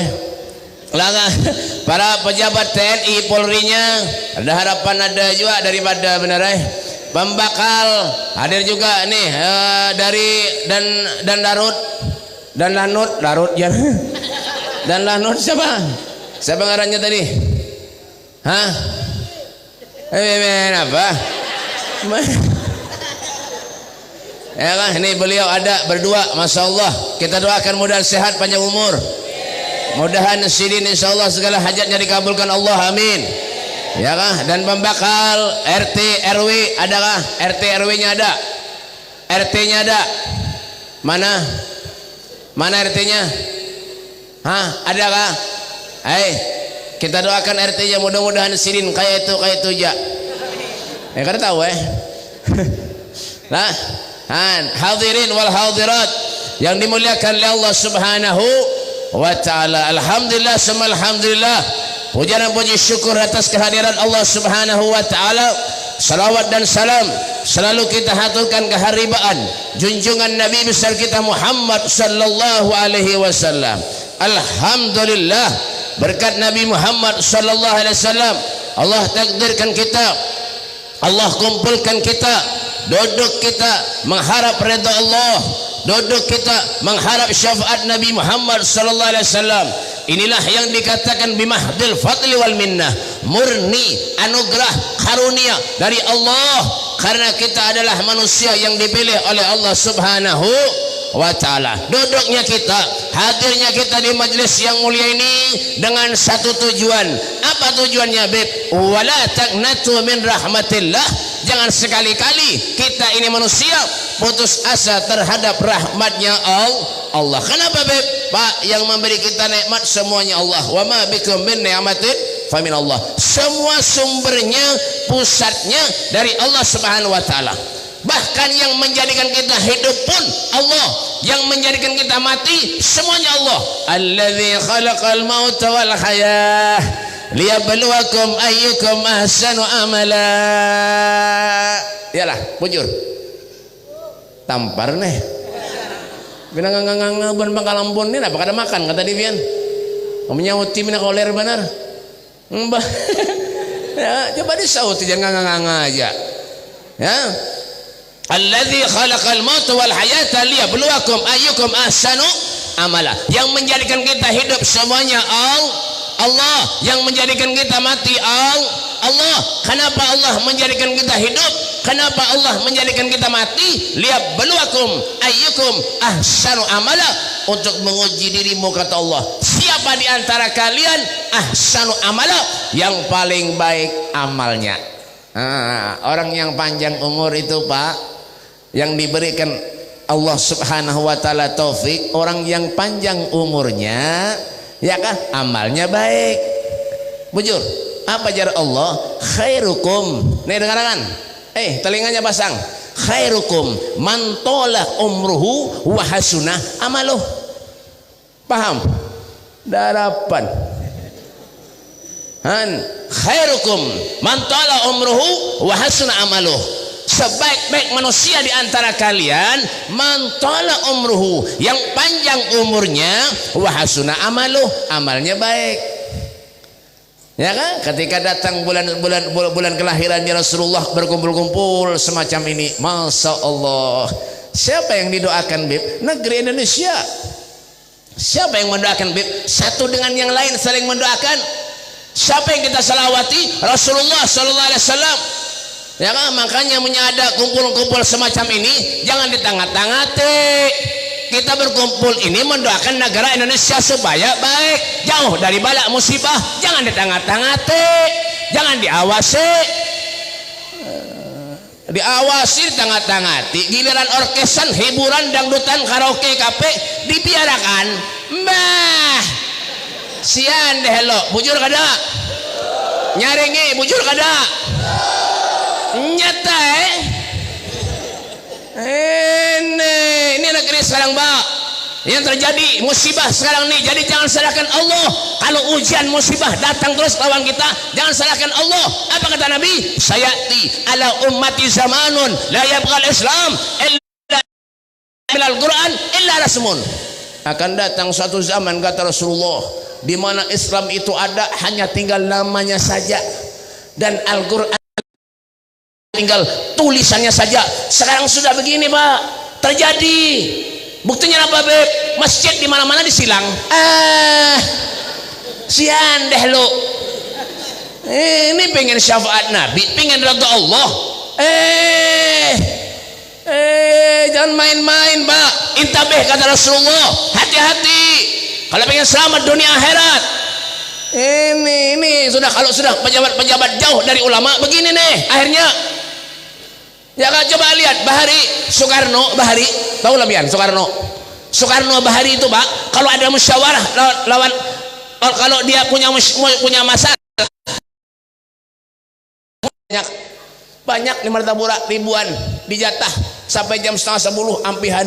para pejabat TNI Polri-nya, ada harapan ada juga daripada benar pembakal hadir juga nih dari dan Darut Dan Larut ya. Dan Lanut siapa? Siapa ngarannya tadi? Hah? Apa? Ya kan, ini beliau ada berdua, masya Allah. Kita doakan mudah sehat, panjang umur. Mudahan sidin insya Allah segala hajatnya dikabulkan Allah, amin. Ya kan, dan pembakal RT RW adakah? RT RW nya ada? RT nya ada? Mana RT nya? Hah, adakah? Kita doakan RT nya mudah-mudahan sidin kayak itu ya. Ya kan tahu Nah, hadirin wal hadirat yang dimuliakan oleh Allah Subhanahu wa taala. Alhamdulillah summa alhamdulillah. Puja dan puji syukur atas kehadiran Allah Subhanahu wa taala. Salawat dan salam selalu kita haturkan keharibaan junjungan Nabi besar kita Muhammad sallallahu alaihi wasallam. Alhamdulillah berkat Nabi Muhammad sallallahu alaihi wasallam Allah takdirkan kita, Allah kumpulkan kita, duduk kita mengharap redha Allah, duduk kita mengharap syafaat Nabi Muhammad sallallahu alaihi wasallam. Inilah yang dikatakan bimahdil fadli wal minnah, murni anugerah karunia dari Allah, karena kita adalah manusia yang dipilih oleh Allah Subhanahu wa taala. Duduknya kita, hadirnya kita di majelis yang mulia ini dengan satu tujuan. Apa tujuannya, Beb? Wala taqnatu min rahmatillah. Jangan sekali-kali kita ini manusia putus asa terhadap rahmatnya Allah. Kenapa, Beb? Pak, yang memberi kita nikmat semuanya Allah. Wa ma bikum min ni'matin famin Allah. Semua sumbernya, pusatnya dari Allah Subhanahu wa taala. Bahkan yang menjadikan kita hidup pun Allah, yang menjadikan kita mati semuanya Allah. Allazi khalaqal mauta wal hayah liyabluwakum ayyukum ahsanu amala. Yalah, bujur. Tampar nih. Binang-ngang ban Bangkalampun ini apa kada makan kata Divian. Menyauti mina koler benar. Mbah. Ya, coba disauti jangan ngang aja. Ya. Allazi khalaqal mauta wal hayata liyabluwakum ayyukum ahsanu amala. Yang menjadikan kita hidup semuanya Allah, yang menjadikan kita mati Allah. Kenapa Allah menjadikan kita hidup? Kenapa Allah menjadikan kita mati? Liyabluwakum ayyukum ahsanu amala, untuk menguji dirimu kata Allah. Siapa di antara kalian ahsanu amala, yang paling baik amalnya? Orang yang panjang umur itu, Pak, yang diberikan Allah Subhanahu wa taala taufik, orang yang panjang umurnya, ya kan, amalnya baik. Bujur, apa jar Allah? Khairukum. Nih dengarkan. Telinganya pasang. Khairukum man tola umruhu wa hasuna amaluh. Paham? Darapan. Khairukum man tola umruhu wa hasuna amaluh. Sebaik-baik manusia di antara kalian man tola umruhu, yang panjang umurnya, wa hasuna amaluh, amalnya baik. Ya kan? Ketika datang bulan kelahirannya Rasulullah, berkumpul-kumpul semacam ini, masya Allah. Siapa yang didoakan, Bib? Negeri Indonesia. Siapa yang mendoakan, Bib? Satu dengan yang lain saling mendoakan. Siapa yang kita salawati? Rasulullah sallallahu alaihi wasallam. Ya kan? Makanya ada kumpul-kumpul semacam ini, jangan ditanggat-tangati. Kita berkumpul ini mendoakan negara Indonesia supaya baik, jauh dari bala musibah. Jangan ditanggat-tangati, jangan diawasi. Ditanggat-tangati. Giliran orkesan, hiburan, dangdutan, karaoke, kafe dibiarkan. Mbah, sian deh lo, bujur kada? Nyaringi, bujur kada? Nyata ini negeri sekarang, Pak, yang terjadi musibah sekarang nih. Jadi jangan salahkan Allah. Kalau ujian musibah datang terus lawan kita, jangan salahkan Allah. Apa kata Nabi? Sayati ala ummati zamanun la yabghal Islam illa minal Quran illa rasmun. Akan datang suatu zaman, kata Rasulullah, di mana Islam itu ada, hanya tinggal namanya saja, dan Al-Quran tinggal tulisannya saja. Sekarang sudah begini, Pak, terjadi. Buktinya apa beb? Masjid di mana-mana disilang. Sian deh lo. Ini pengen syafaat Nabi, pengen ridha Allah. Jangan main-main, Pak. Intabeh kata Rasulullah, hati-hati. Kalau pengen selamat dunia akhirat. Ini sudah, kalau sudah pejabat-pejabat jauh dari ulama begini nih akhirnya. Ya kan, coba lihat Bahari Soekarno, Bahari, tahu lebihan Soekarno Bahari itu Pak, kalau ada musyawarah lawan, kalau dia punya masalah banyak di Martapura ribuan dijatah sampai jam 9:30 ampihan.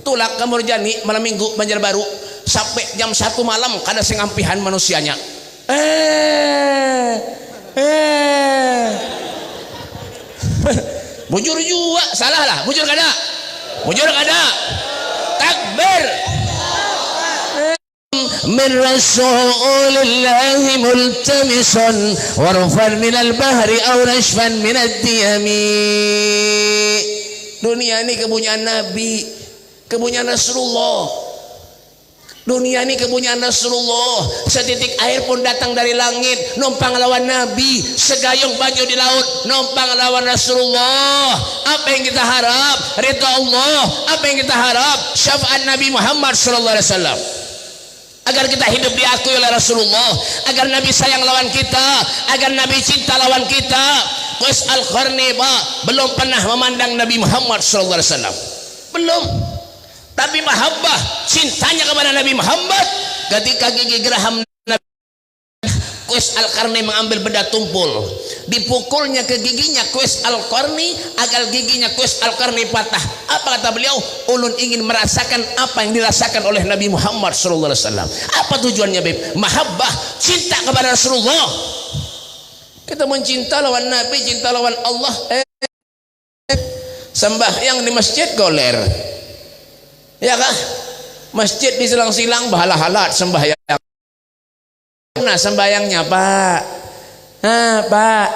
Tulak ke Murjani malam minggu Banjarbaru sampai jam 1 malam kada sing ampihan manusianya. Bujur juga salah lah, bujur kada takbir min rasulillahi multamisan warfan minal bahri aw rashfan minad diyami. Dunia ini kepunyaan Nabi, kepunyaan Rasulullah. Dunia ini kepunyaan Rasulullah. Setitik air pun datang dari langit, numpang lawan Nabi. Segayung banyu di laut, numpang lawan Rasulullah. Apa yang kita harap? Ridha Allah. Apa yang kita harap? Syafaat Nabi Muhammad sallallahu alaihi wasallam. Agar kita hidup diakui oleh Rasulullah, agar Nabi sayang lawan kita, agar Nabi cinta lawan kita. Qais Al-Qarni belum pernah memandang Nabi Muhammad sallallahu alaihi wasallam. Belum. Tapi mahabbah, cintanya kepada Nabi Muhammad ketika gigi geraham Nabi Qais Al-Qarni mengambil benda tumpul, dipukulnya ke giginya Qais Al-Qarni agar giginya Qais Al-Qarni patah. Apa kata beliau? Ulun ingin merasakan apa yang dirasakan oleh Nabi Muhammad sallallahu alaihi wasallam. Apa tujuannya, Beb? Mahabbah, cinta kepada Rasulullah. Kita mencinta lawan Nabi, cinta lawan Allah. Sembahyang di masjid goler. Ya kah? Masjid disilang-silang bahala-halat sembahyang. Nah sembahyangnya Pak. Pak,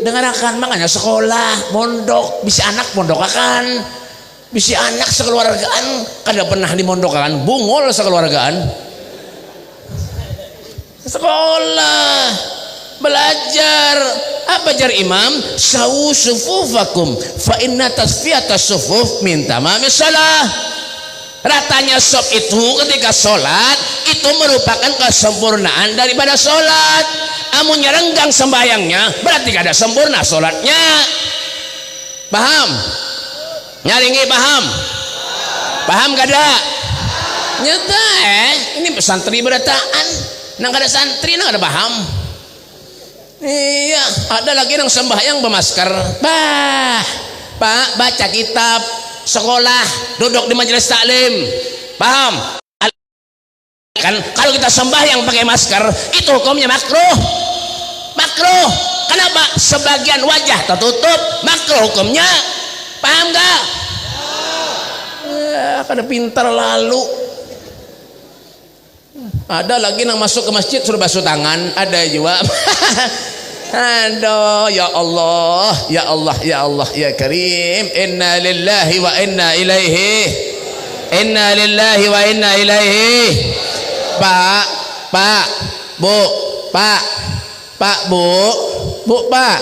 dengarkan makanya sekolah, mondok, bisa anak mondok akan, bisa anak sekeluargaan, kada pernah di mondok akan, bungol sekeluargaan. Sekolah, belajar. Apa jar imam? Sawu sufufakum fa inna tasfiyatas sufuf min tamamis shalah. Ratanya sop itu ketika sholat itu merupakan kesempurnaan daripada sholat. Amunnya renggang sembayangnya berarti kada sempurna sholatnya. Paham? Nyaringi paham? Paham kada? Nyata ini pesantri berataan. Nang kada santri nang kada paham. Iya, ada lagi yang sembahyang bermasker. Pak baca kitab, sekolah, duduk di majelis taklim. Paham? Kan kalau kita sembahyang pakai masker itu hukumnya makruh. Makruh. Kenapa? Sebagian wajah tertutup, makruh hukumnya. Paham gak? Kada pintar lalu. Ada lagi yang masuk ke masjid suruh basuh tangan, ada juga. Aduh, ya Allah, ya Allah, ya Allah, ya Karim. Inna lillahi wa inna ilaihi. Inna lillahi wa inna ilaihi. Pak, Bu, Pak.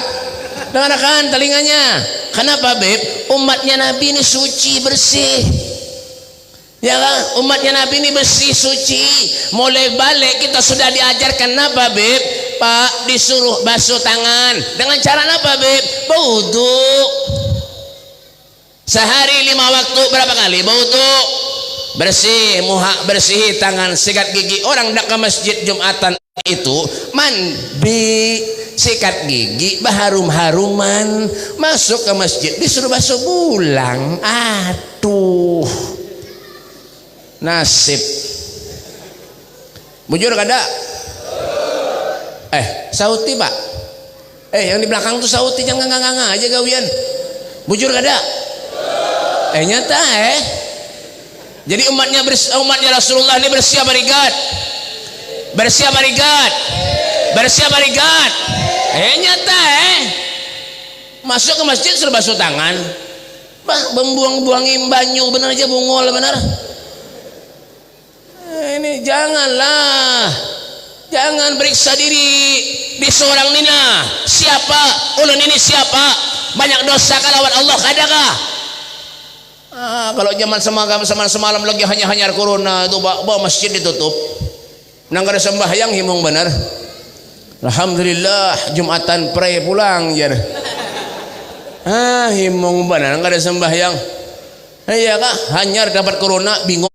Dengarkan telinganya. Kenapa, Beb? Umatnya Nabi ini suci, bersih. Ya kan? Umatnya Nabi ini bersih, suci. Mulai balik kita sudah diajarkan apa, Beb? Pak, disuruh basuh tangan. Dengan cara apa, Beb? Berwudu. Sehari 5 waktu berapa kali berwudu? Bersih muha, bersih tangan, sikat gigi. Orang dak ke masjid Jumatan itu mandi, sikat gigi, berharum-haruman, masuk ke masjid disuruh basuh pulang. Aduh, nasib. Bujur kada? Sauti Pak. Yang di belakang tuh sauti, jangan nganga aja gawian. Bujur kada? Nyata Jadi umatnya Rasulullah ini bersih apa rigat? Bersih apa rigat? Bersih apa rigat? Nyata Masuk ke masjid suruh basuh tangan. Pak, membuang-buangin banyu bener aja bungol bener. Ini janganlah, jangan periksa diri di seorang nina. Siapa ulun ini, siapa banyak dosa kalawan Allah kadakah? Kalau zaman semalam lagi hanya corona itu bawa masjid ditutup, nang ada sembahyang himung bener. Alhamdulillah Jumatan pray pulang jar. Himung bener nang ada sembahyang. Iya kah? Hanyar dapat corona bingung.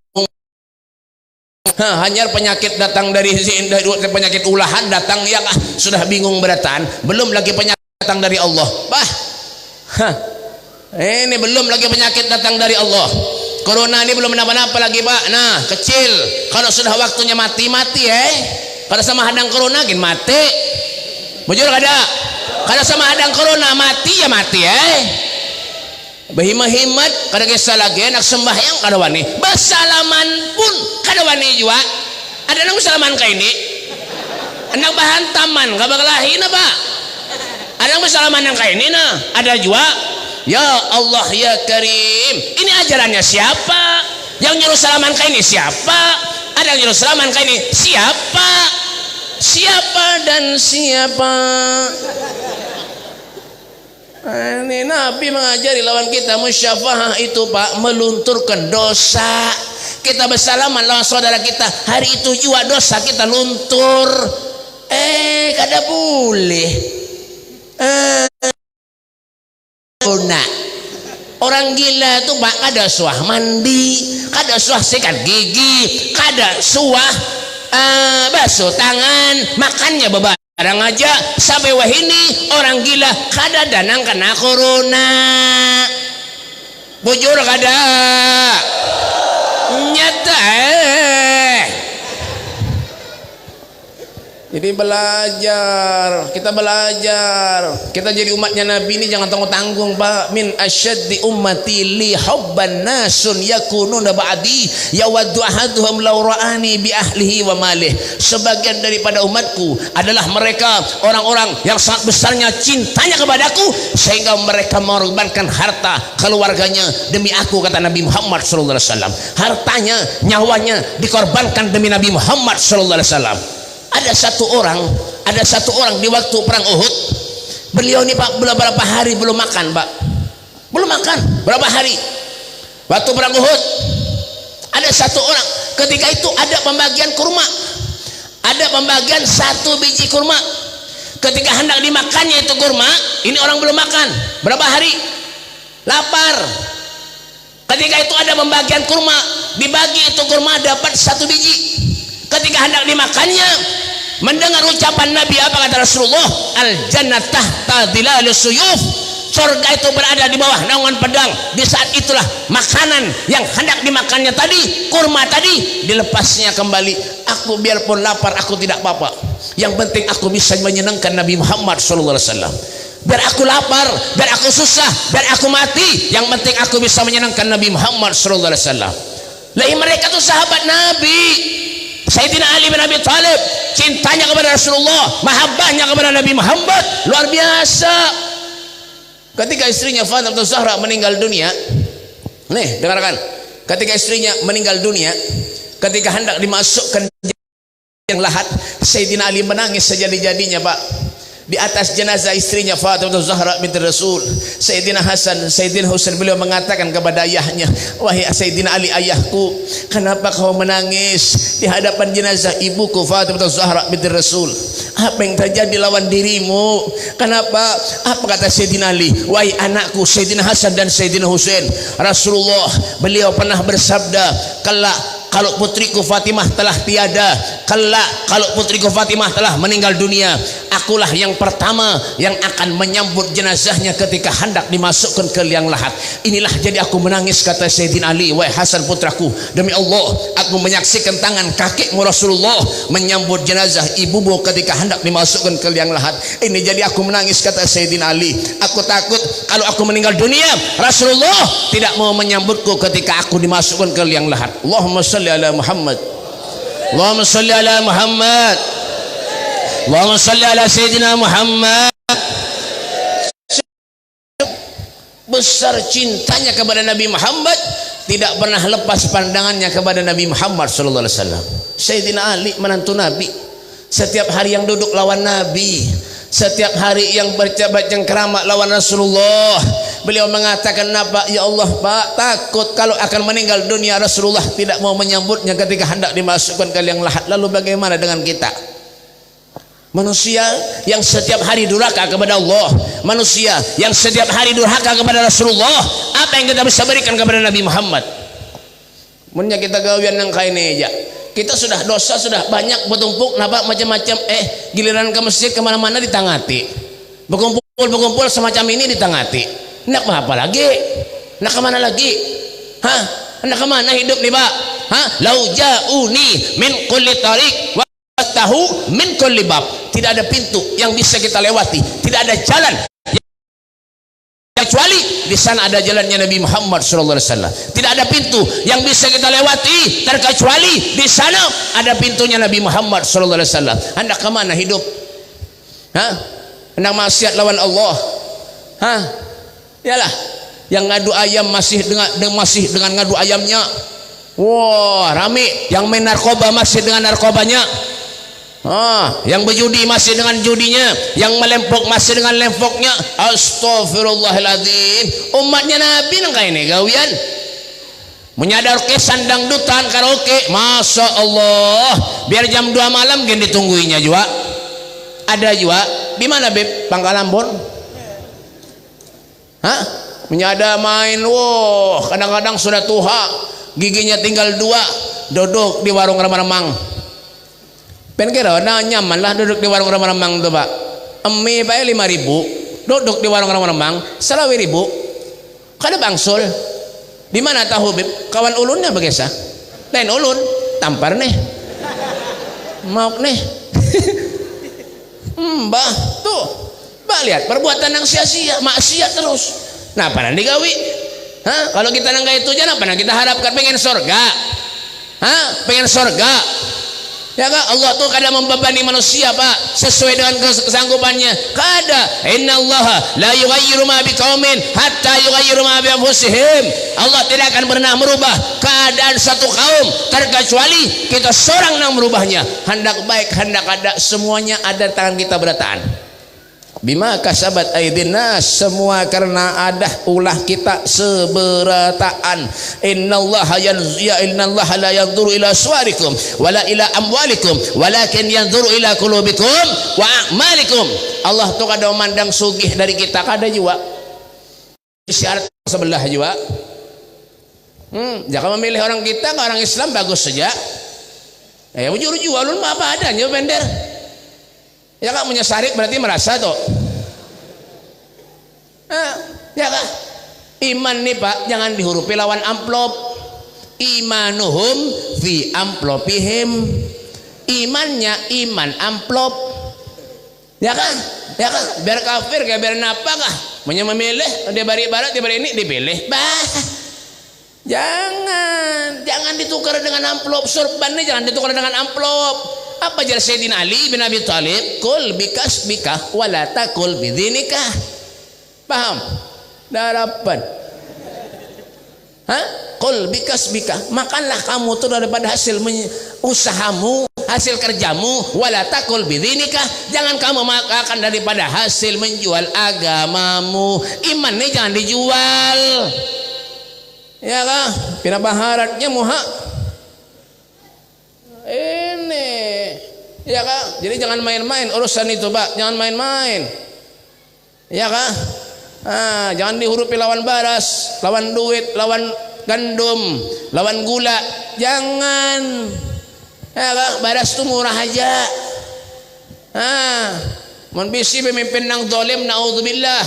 Hanya penyakit datang dari penyakit ulahan datang ya kah? Sudah bingung beratan, belum lagi penyakit datang dari Allah. Ini belum lagi penyakit datang dari Allah. Corona ini belum kenapa-napa lagi pak. Nah kecil, kalau sudah waktunya mati kalau sama hadang corona gin mati. Bujur kada? Kalau sama hadang corona mati ya mati Bahimat kada kisah lagi nak sembahyang kada wani, basalaman pun kada wani juga. Ada nang salaman kayak ini, anak bahan taman gak bakal lahin apa? Ada nang salaman yang kayak ini nah, ada juga. Ya Allah ya Karim, ini ajarannya siapa? Yang nyuruh salaman kayak ini siapa? Ada yang nyuruh salaman kayak ini siapa? Siapa dan siapa? Ini Nabi mengajari lawan kita musyafahah itu pak, melunturkan dosa. Kita bersalaman lawan saudara kita, hari itu juga dosa kita luntur. Kada boleh. Orang gila tuh pak kada suah mandi, kada suah sikat gigi, kada suah basuh tangan, makannya barang aja sampai wahini orang gila kada danang kena corona. Bujur kada nyata Jadi kita belajar, kita jadi umatnya Nabi ini jangan tanggung-tanggung pak. Min asyaddi ummati li hubban nasun yakununa ba'di yawaddu ahaduhum law ra'ani bi ahlihi wa malih. Sebagian daripada umatku adalah mereka orang-orang yang sangat besarnya cintanya kepadaku sehingga mereka mengorbankan harta keluarganya demi aku, kata Nabi Muhammad sallallahu alaihi wasallam. Hartanya, nyawanya dikorbankan demi Nabi Muhammad sallallahu alaihi wasallam. Ada satu orang di waktu perang Uhud, beliau ini pak berapa hari belum makan pak, belum makan berapa hari. Waktu perang Uhud ada satu orang, ketika itu ada pembagian kurma, ada pembagian 1 biji kurma. Ketika hendak dimakannya itu kurma, ini orang belum makan berapa hari, lapar. Ketika itu ada pembagian kurma, dibagi itu kurma dapat 1 biji. Ketika hendak dimakannya, mendengar ucapan Nabi apa kata Rasulullah, al jannah tahta dhilalus suyuf, surga itu berada di bawah naungan pedang. Di saat itulah makanan yang hendak dimakannya tadi, kurma tadi, dilepasnya kembali. Aku biarpun lapar aku tidak apa-apa, yang penting aku bisa menyenangkan Nabi Muhammad sallallahu alaihi wasallam. Biar aku lapar, biar aku susah, biar aku mati, yang penting aku bisa menyenangkan Nabi Muhammad sallallahu alaihi wasallam. Lah mereka tuh sahabat Nabi. Sayyidina Ali bin Abi Thalib cintanya kepada Rasulullah, mahabbahnya kepada Nabi Muhammad luar biasa. Ketika istrinya Fatimah Zahra meninggal dunia, nih dengarkan, ketika istrinya meninggal dunia, ketika hendak dimasukkan yang lahat, Sayyidina Ali menangis sejadi-jadinya pak. Di atas jenazah istrinya Fatimah Zahra binti Rasul, Sayyidina Hasan, Sayyidina Husain, beliau mengatakan kepada ayahnya, wahai Sayyidina Ali ayahku, kenapa kau menangis di hadapan jenazah ibuku Fatimah Zahra binti Rasul? Apa yang terjadi lawan dirimu? Kenapa? Apa kata Sayyidina Ali? Wahai anakku Sayyidina Hasan dan Sayyidina Husain, Rasulullah beliau pernah bersabda, kalau putriku Fatimah telah tiada, kalau putriku Fatimah telah meninggal dunia, akulah yang pertama yang akan menyambut jenazahnya ketika hendak dimasukkan ke liang lahat. Inilah jadi aku menangis, kata Sayyidina Ali, wahai Hasan putraku, demi Allah aku menyaksikan tangan kakekmu Rasulullah menyambut jenazah ibumu ketika hendak dimasukkan ke liang lahat. Ini jadi aku menangis, kata Sayyidina Ali. Aku takut kalau aku meninggal dunia, Rasulullah tidak mau menyambutku ketika aku dimasukkan ke liang lahat. Allahumma shalli ala Muhammad, Allahumma shalli ala Muhammad, Allahumma shalli ala Sayyidina Muhammad. besar cintanya kepada Nabi Muhammad, tidak pernah lepas pandangannya kepada Nabi Muhammad sallallahu alaihi wasallam. Sayyidina Ali menantu Nabi, setiap hari yang duduk lawan Nabi, setiap hari yang baca cengkerama lawan Rasulullah. Beliau mengatakan, "Napa ya Allah, Pak, takut kalau akan meninggal dunia Rasulullah tidak mau menyambutnya ketika hendak dimasukkan ke liang lahat. Lalu bagaimana dengan kita? Manusia yang setiap hari durhaka kepada Allah, manusia yang setiap hari durhaka kepada Rasulullah, apa yang kita bisa berikan kepada Nabi Muhammad? Munnya kita gawian nang kaini aja. Kita sudah dosa sudah banyak bertumpuk, napa macam-macam. Giliran ke masjid kemana-mana ditangati, berkumpul semacam ini ditangati. Nak apa lagi? Nak kemana lagi? Hah? Nak kemana hidup nih, Pak? Hah? Lau ja'uni min kulli tariq wa tahu min kulli bab. Tidak ada pintu yang bisa kita lewati, tidak ada jalan kecuali di sana ada jalannya Nabi Muhammad sallallahu alaihi wasallam. Tidak ada pintu yang bisa kita lewati terkecuali di sana ada pintunya Nabi Muhammad sallallahu alaihi wasallam. Hendak kemana hidup? Hah? Hendak maksiat lawan Allah? Hah? Yalah, yang ngadu ayam masih dengan ngadu ayamnya. Wah, rame. Yang main narkoba masih dengan narkobanya. Yang berjudi masih dengan judinya, yang melempok masih dengan lempoknya. Astagfirullahaladzim. Umatnya Nabi nang kayak ini gawian menyadar ke sandang dutan karaoke, masya Allah. Biar jam 2 malam gen ditungguinya juga. Ada juga. Di mana Beb? Pangkalambon? Hah? Menyada main. Wah, kadang-kadang sudah tuha, giginya tinggal 2, duduk di warung remang-remang. Pen kira nah nyaman lah duduk di warung remang-remang tuh, Pak. Emi Pak 5.000 duduk di warung remang-remang, 20.000 kada bangsul. Di mana tahu Beb? Kawan ulunnya bagesa. Lain ulun tampar nih. Mau nih. Mbah tuh. Mbah lihat perbuatan yang sia-sia, maksiat terus. Nah, apa nanti gawi? Hah? Kalau kita nang itu aja apa kita harapkan pengen surga? Hah? Pengen surga? Ya Kak, Allah tuh kadang membebani manusia, Pak, sesuai dengan kesanggupannya. Kada, innallaha la yughayyiru ma biqaumin hatta yughayyiru ma bi anfusihim. Allah tidak akan pernah merubah keadaan satu kaum terkecuali kita seorang yang merubahnya. Hendak baik, hendak ada, semuanya ada tangan kita berataan. Bima kasabat aydinnas, semua karena ada ulah kita seberataan. Innallaha innallaha la yanzuru ila suwarikum wala ila amwalikum walakin yanzuru ila qulubikum wa a'malikum. Allah tuh kada memandang sugih dari kita, kada juga syarat sebelah juga. Jangan memilih orang kita ke orang Islam bagus saja. Ya ujur juga ulun apa adanya bender. Ya Kak, menyesarik berarti merasa tuh. Ya Kak, iman nih Pak jangan dihurupi lawan amplop. Imanuhum fi amplopihim. Imannya iman amplop. Ya kan? Ya kan? Biar kafir kayak biar napa kah? Memilih dia bari barat dia bari ini dipilih. Bah. Jangan ditukar dengan amplop. Surban nih jangan ditukar dengan amplop. Apa jar Sayyidina Ali bin Abi Thalib? Kul bikasbika wala takul bidzinika. Paham? Darapan. Hah? Kul bikasbika, makanlah kamu tuh daripada hasil usahamu, hasil kerjamu. Wala takul bidzinika, jangan kamu makan daripada hasil menjual agamamu. Iman nih jangan dijual. Ya kah? Pina baharatnya muha. Ini ya Kak, jadi jangan main-main urusan itu Pak, jangan main-main ya Kak. Jangan dihurupi lawan baras, lawan duit, lawan gandum, lawan gula, jangan ya Kak. Baras itu murah aja. Mun bisi pemimpin nang dolim, naudzubillah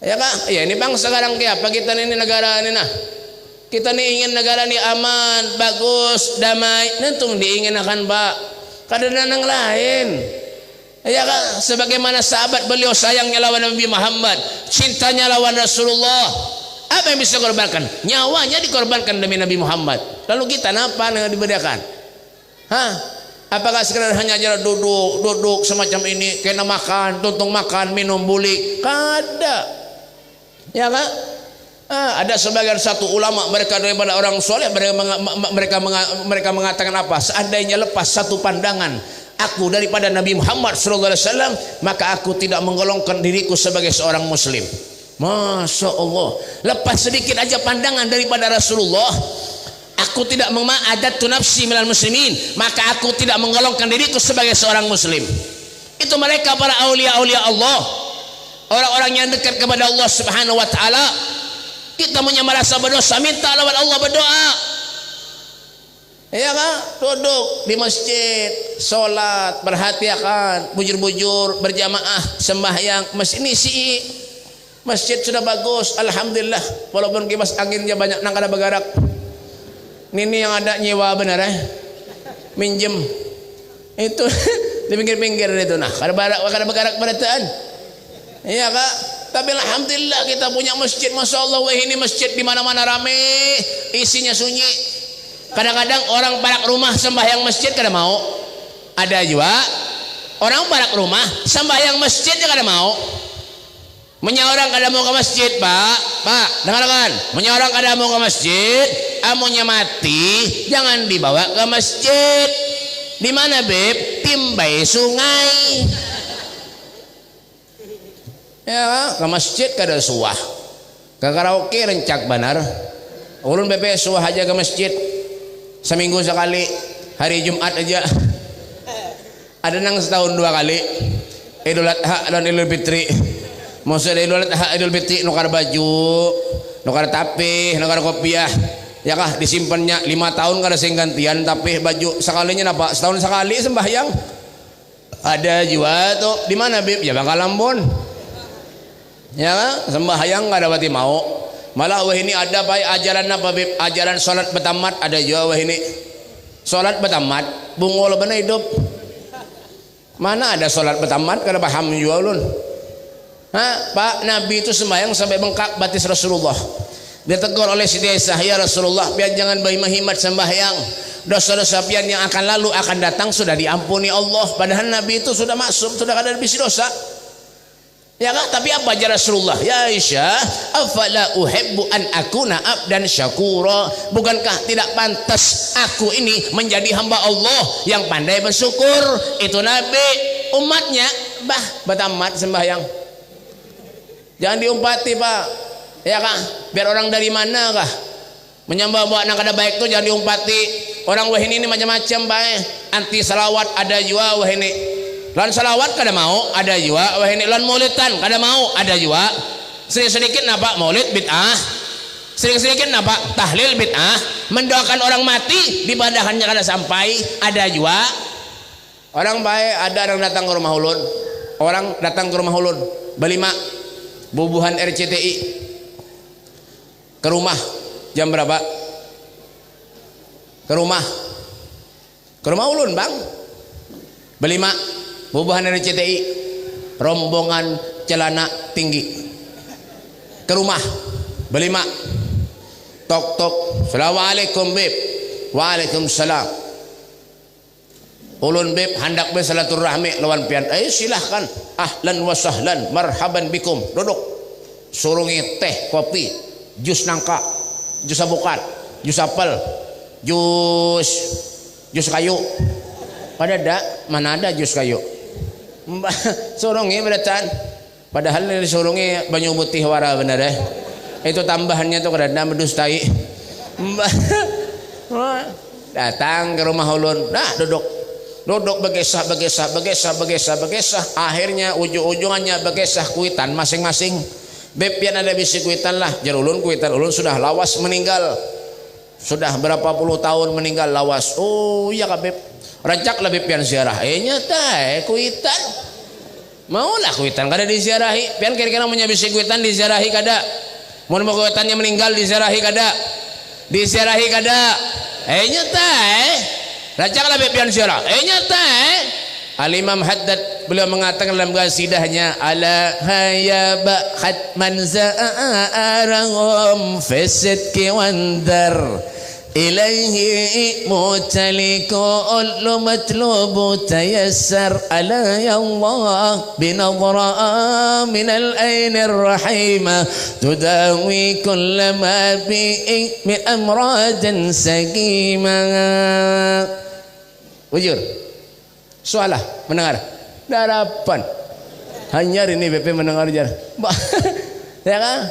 ya Kak. Ya ini bangsa sekarang kayak apa kita ini negara ini nah. Kita nih ingin negara nih aman, bagus, damai. Nentung diinginakan Pak. Kadang yang lain. Ya kan? Sebagaimana sahabat beliau sayangnya lawan Nabi Muhammad, cintanya lawan Rasulullah. Apa yang bisa dikorbankan? Nyawanya dikorbankan demi Nabi Muhammad. Lalu kita apa yang dibedakan? Hah? Apakah sekedar hanya jalan duduk semacam ini, kena makan, tuntung makan, minum bulik? Kada. Ya kan? Ada sebagian satu ulama mereka daripada orang soleh mereka mengatakan apa? Seandainya lepas satu pandangan aku daripada Nabi Muhammad SAW, maka aku tidak menggolongkan diriku sebagai seorang muslim. Masya Allah, lepas sedikit aja pandangan daripada Rasulullah, aku tidak mengma'adatu nafsi minal muslimin, maka aku tidak menggolongkan diriku sebagai seorang muslim. Itu mereka para aulia-aulia Allah, orang-orang yang dekat kepada Allah Subhanahu wa taala. Kita punya merasa berdosa, minta lawan Allah berdoa. Ya kan? Duduk di masjid, sholat, perhatikan, bujur-bujur, berjamaah, sembahyang. Masjid sudah bagus, alhamdulillah. Walaupun kipas anginnya banyak nang kada bergerak. Ini yang ada nyewa benar minjem. Itu di pinggir-pinggir itu nah. Kada bergerak berataan. Iya kak. Tapi alhamdulillah kita punya masjid, masya Allah. Wah ini masjid di mana-mana rame, isinya sunyi. Kadang-kadang orang parak rumah sembahyang masjid kada mau. Ada juga orang parak rumah sembahyang masjid kada mau. Menyorang kada mau ke masjid, Pak, dengarkan. Menyorang kada mau ke masjid, amunya mati, jangan dibawa ke masjid. Di mana, Beb? Timbai sungai. Ya, ke masjid kada suah. Ke karaoke rencak benar. Ulun BP suah aja ke masjid. Seminggu sekali, hari Jumat aja. Ada nang setahun 2 kali. Idul Adha dan Idul Fitri. Maksudnya Idul Adha, Idul Fitri nukar baju, nukar tapih, nukar kopiah. Ya kah disimpannya 5 tahun kada sing gantian tapih baju sekalinya napa? Setahun sekali sembahyang. Ada juga tuh di mana, Bib? Ya Bangka Lambon. Ya sembahyang nggak dapat mau, malah wah ini ada baik ajaran apa, Bib? Ajaran sholat betamat ada juga wah ini. Sholat betamat bungol benar hidup. Mana ada sholat betamat kada paham juga ulun. Pak, Nabi itu sembahyang sampai bengkak batis Rasulullah. Dia tegur oleh Siti Aisyah, ya Rasulullah, pian jangan berhimat sembahyang. Dosa-dosa pian yang akan lalu akan datang sudah diampuni Allah. Padahal Nabi itu sudah maksum, sudah kada bisi dosa. Ya kan? Tapi apa ajar Rasulullah? Ya Aisyah, afala uhibbu an akuna abdan syakura. Bukankah tidak pantas aku ini menjadi hamba Allah yang pandai bersyukur? Itu Nabi, umatnya betamat sembahyang. Jangan diumpati, Pak. Ya kan? Biar orang dari mana kah? Menyembah buat nak ada baik tuh jangan diumpati. Orang wah ini macam-macam, Pak. Anti salawat ada juga wah ini. Lan salawat kada mau, ada juga. Wah ini lan maulidan kada mau, ada juga. Sedikit napa maulid bid'ah. Sedikit napa tahlil bid'ah. Mendoakan orang mati di padahannya kada sampai, ada juga. Orang baik ada orang datang ke rumah ulun. Orang datang ke rumah ulun, berlima bubuhan RCTI. Ke rumah jam berapa? Ke rumah ulun, Bang. Berlima bubuhan dari CTI, rombongan celana tinggi ke rumah berlima. Tok tok, assalamualaikum Beb. Waalaikumsalam. Ulun Beb hendak bersilaturahmi lawan pian. Silahkan, ahlan wa sahlan, marhaban bikum. Duduk. Surungi teh, kopi, jus nangka, jus abukat, jus apel, jus kayu. Mana ada jus kayu? Surungi beratan. Padahal ini surungi banyu putih wara bener Itu tambahannya tuh kada mendustai. Datang ke rumah ulun. Duduk begesah. Akhirnya ujung-ujungannya begesah kuitan masing-masing. Beb pian ada bisi kuitan lah. Jar ulun kuitan ulun sudah lawas meninggal. Sudah berapa puluh tahun meninggal lawas. Oh iya Kak Beb. Rancak lebih pian ziarah. Nyata kuitan. Maulah kuitan kada diziarahi. Pian kira-kira menyabisi kuitan diziarahi kada. Mun mau kuitannya meninggal diziarahi kada. Diziarahi kada. Nyata rancak lebih pian ziarah. Nyata Al-Imam Haddad beliau mengatakan dalam qasidahnya ala hayaba khatman za'arahum fisidki wandar إليه متلك كل مطلوب تيسر على الله بنظرة من العين الرحيمة تداوي كل ما به من أمراض سقيمة. Bujur, soalah mendengar darapan hanya ini BP mendengar jar. Ya kan?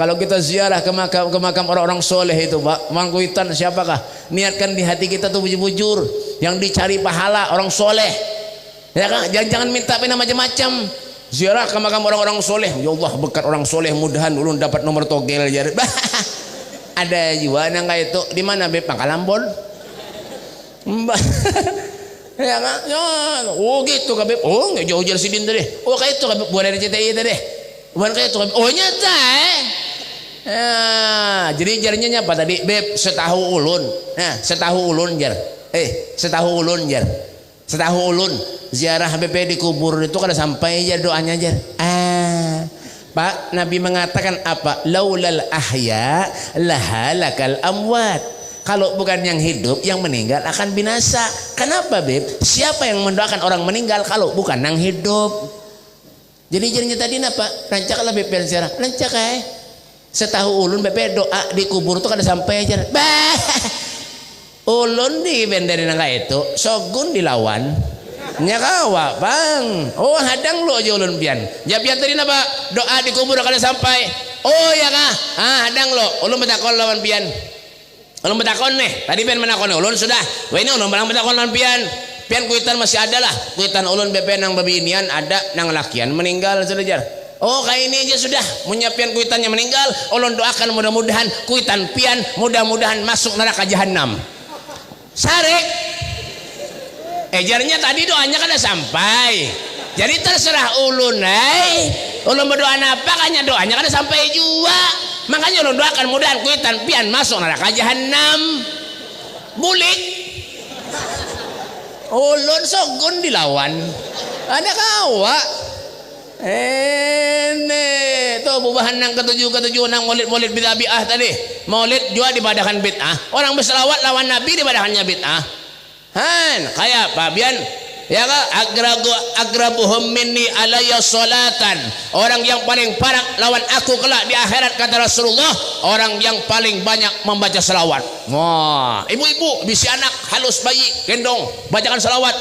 Kalau kita ziarah ke makam orang-orang soleh itu, Pak, mangkuitan siapakah? Niatkan di hati kita tuh bujur-bujur, yang dicari pahala orang soleh. Ya kan? Jangan minta pena macam-macam. Ziarah ke makam orang-orang soleh. Ya Allah, berkat orang soleh mudahan ulun dapat nomor togel jar. Ada juga yang kayak itu. Di mana Beb? Pangkalambon. Ya kan? Ya, oh gitu Beb. Oh, nggak jauh-jauh sidin tadi. Oh kayak itu Beb, buat dari CTI tadi. Bukan kayak itu. Oh nyata jadi jarinya apa tadi Beb? Setahu ulun. Nah, setahu ulun jar. Setahu ulun jar. Setahu ulun ziarah BP di kubur itu kada sampai jar doanya jar. Pak, Nabi mengatakan apa? Laulal ahya lahalakal amwat. Kalau bukan yang hidup, yang meninggal akan binasa. Kenapa Beb? Siapa yang mendoakan orang meninggal kalau bukan yang hidup? Jadi jadinya tadi apa? Rancaklah BP ziarah. Rancak Setahu ulun BP doa di kubur itu kada sampai aja. Ulun di benderi nangka itu sogun dilawan. Nyakawa bang. Oh hadang lo aja ulun pian. Ya pian tadi apa? Doa di kubur kada sampai. Oh ya kah? Hadang lo. Ulun betakon lawan pian. Ulun betakon nih. Tadi pian menakon ulun sudah. Wah ini ulun barang betakon lawan pian. Pian kuitan masih ada lah. Kuitan ulun BP nang babinian ada nang lakian meninggal sudah jar. Oh kayak ini aja sudah. Menyiapkan kuitannya meninggal. Ulun doakan mudah-mudahan kuitan pian mudah-mudahan masuk neraka jahanam. Sarik. Jarnya tadi doanya kan sampai. Jadi terserah ulun ulun berdoa apa kayaknya doanya kan sampai juga. Makanya ulun doakan mudahan kuitan pian masuk neraka jahanam. Bulik. Ulun sogun dilawan. Ada kawa. Tuh bubahan nang ketujuh nang maulid bid'ah tadi. Maulid juga dibadakan bid'ah. Orang berselawat lawan Nabi dibadakannya bid'ah. Kayak apa bian? Ya kan agrabuhum minni alayya salatan. Orang yang paling parah lawan aku kelak di akhirat kata Rasulullah, orang yang paling banyak membaca selawat. Wah, ibu-ibu bisi anak halus bayi gendong bacakan selawat.